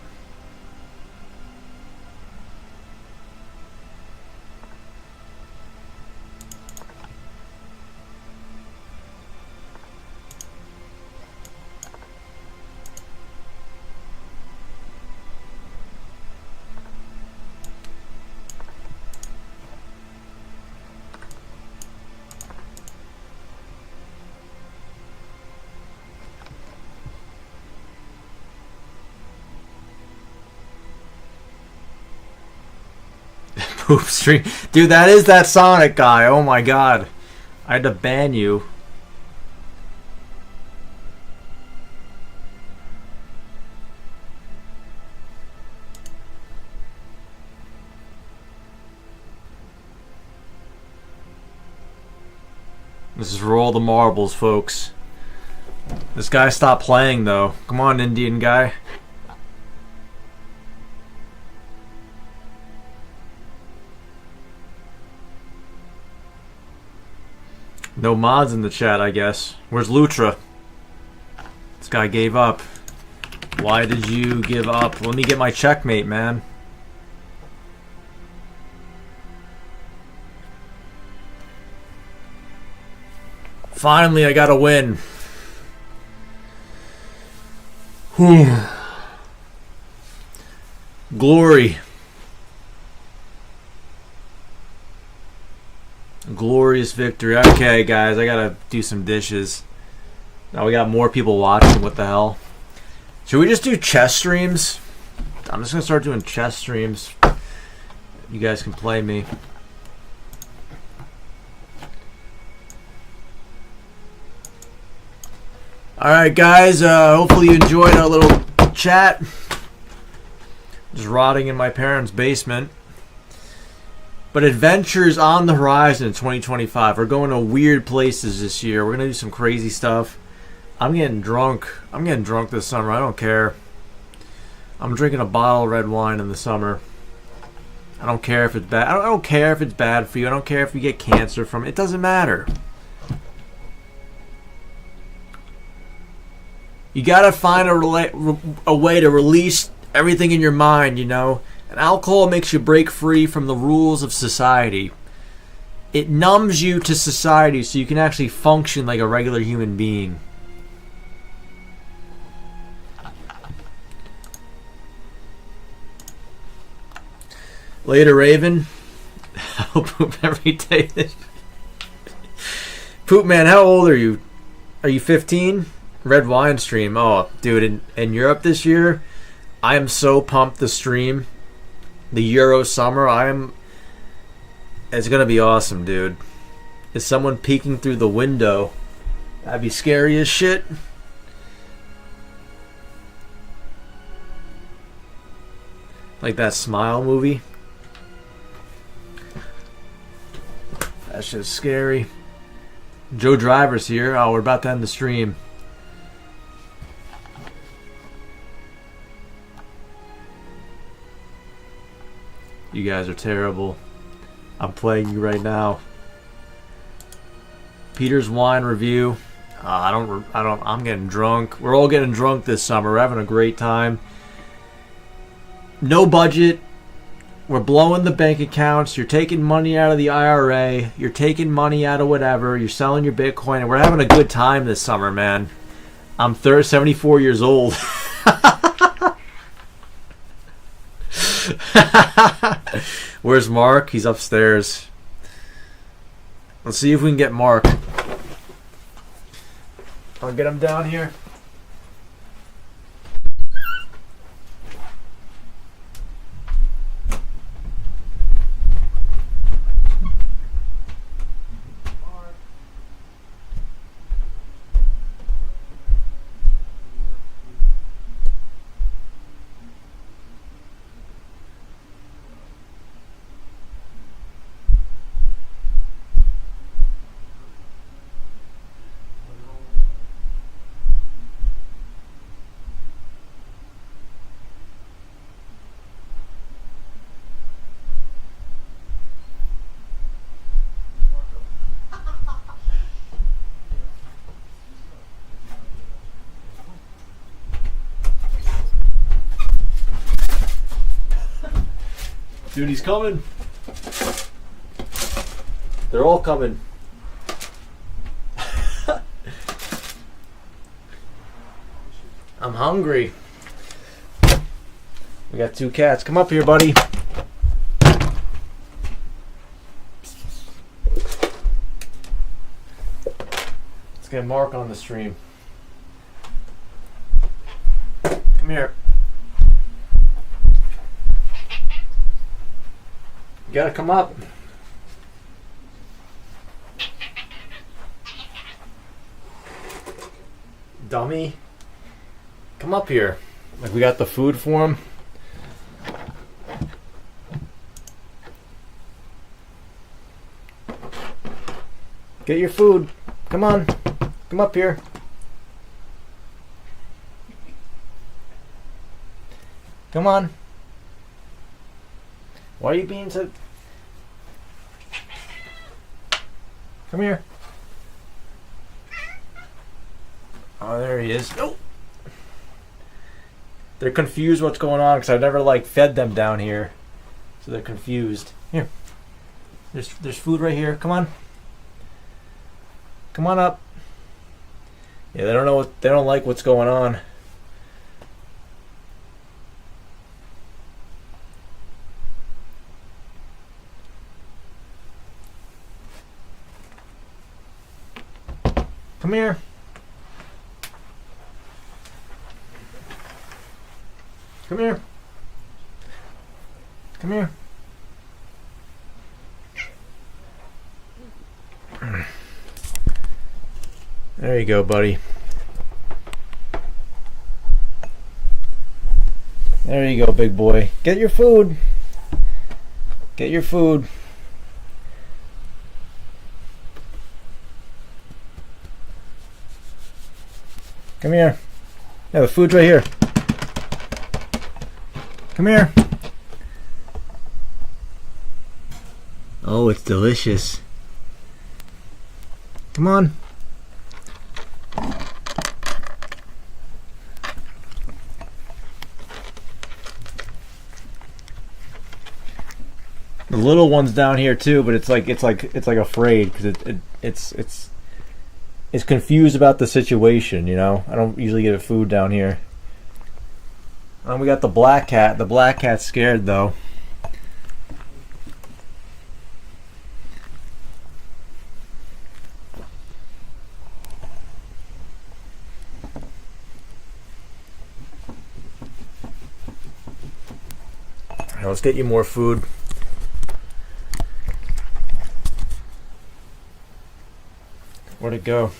Poop stream. Dude, that is that Sonic guy. Oh my god. I had to ban you. This is roll the marbles, folks. This guy stopped playing though. Come on, Indian guy. No mods in the chat, I guess. Where's Lutra? This guy gave up. Why did you give up? Let me get my checkmate, man. Finally, I got a win. Whew. Glory. Glorious victory. Okay, guys, I gotta do some dishes. Now we got more people watching. What the hell? Should we just do chess streams? I'm just gonna start doing chess streams. You guys can play me. Alright, guys, hopefully you enjoyed our little chat. Just rotting in my parents' basement. But adventures on the horizon in 2025. We're going to weird places this year. We're going to do some crazy stuff. I'm getting drunk. I'm getting drunk this summer. I don't care. I'm drinking a bottle of red wine in the summer. I don't care if it's bad. I don't care if it's bad for you. I don't care if you get cancer from it. It doesn't matter. You got to find a way to release everything in your mind, you know. And alcohol makes you break free from the rules of society. It numbs you to society so you can actually function like a regular human being. Later, Raven. I'll poop every day. Poop man, how old are you? Are you 15? Red wine stream. Oh, dude, in Europe this year, I am so pumped to stream the Euro summer. It's gonna be awesome, dude. Is someone peeking through the window? That'd be scary as shit. Like that Smile movie. That's just scary. Joe Driver's here. Oh, we're about to end the stream. You guys are terrible. I'm playing you right now. Peter's wine review. I'm getting drunk. We're all getting drunk this summer. We're having a great time. No budget. We're blowing the bank accounts. You're taking money out of the IRA. You're taking money out of whatever. You're selling your Bitcoin. And we're having a good time this summer, man. I'm 74 years old. Where's Mark? He's upstairs. Let's see if we can get Mark. I'll get him down here. Dude, he's coming. They're all coming. I'm hungry. We got 2 cats. Come up here, buddy. Let's get Mark on the stream. Come here. You gotta come up. Dummy. Come up here. Like, we got the food for him. Get your food. Come on. Come up here. Come on. Why are you being so... Come here. Oh, there he is. No. They're confused what's going on because I've never fed them down here, so they're confused. Here. There's food right here. Come on. Come on up. Yeah, they don't like what's going on. Come here. Come here. Come here. There you go, buddy. There you go, big boy. Get your food. Get your food. Come here. Yeah, the food's right here. Come here. Oh, it's delicious. Come on. The little one's down here too, but it's like afraid because it's confused about the situation. You know, I don't usually get food down here. And we got the black cat. The black cat's scared though. All right, let's get you more food. Where'd it go?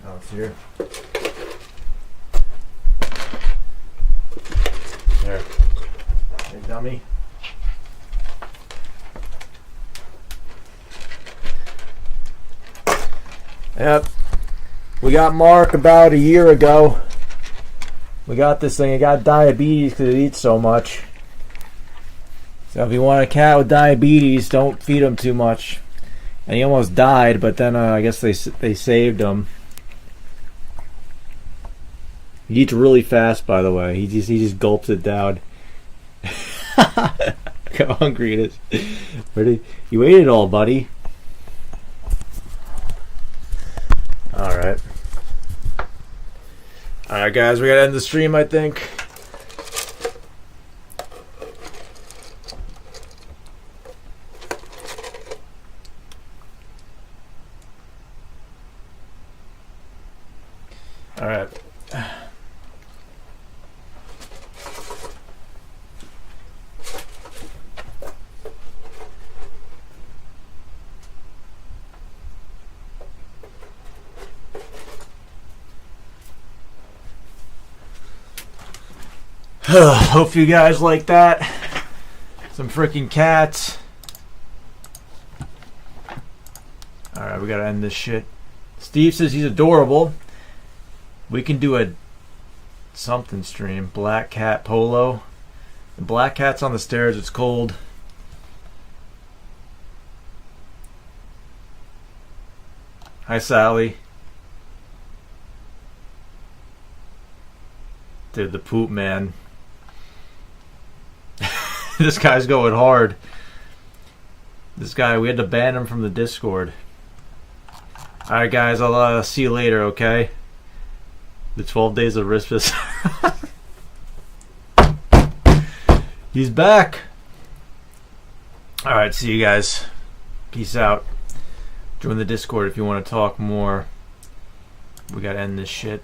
Oh, it's here. There. Hey, dummy. Yep. We got Mark about a year ago. We got this thing. He got diabetes because he eats so much. So if you want a cat with diabetes, don't feed him too much. And he almost died, but then I guess they saved him. He eats really fast, by the way. He just gulps it down. Look how hungry it is. Ready? You ate it all, buddy. Alright. Alright, guys, we gotta end the stream, I think. Alright. Hope you guys like that. Some freaking cats. Alright, we gotta end this shit. Steve says he's adorable. We can do a something stream. Black cat polo. The black cat's on the stairs. It's cold. Hi, Sally. Dude, the poop man. This guy's going hard. This guy, we had to ban him from the Discord. Alright, guys, I'll see you later, okay? The 12 days of Christmas. He's back. Alright, see you guys. Peace out. Join the Discord if you want to talk more. We gotta end this shit.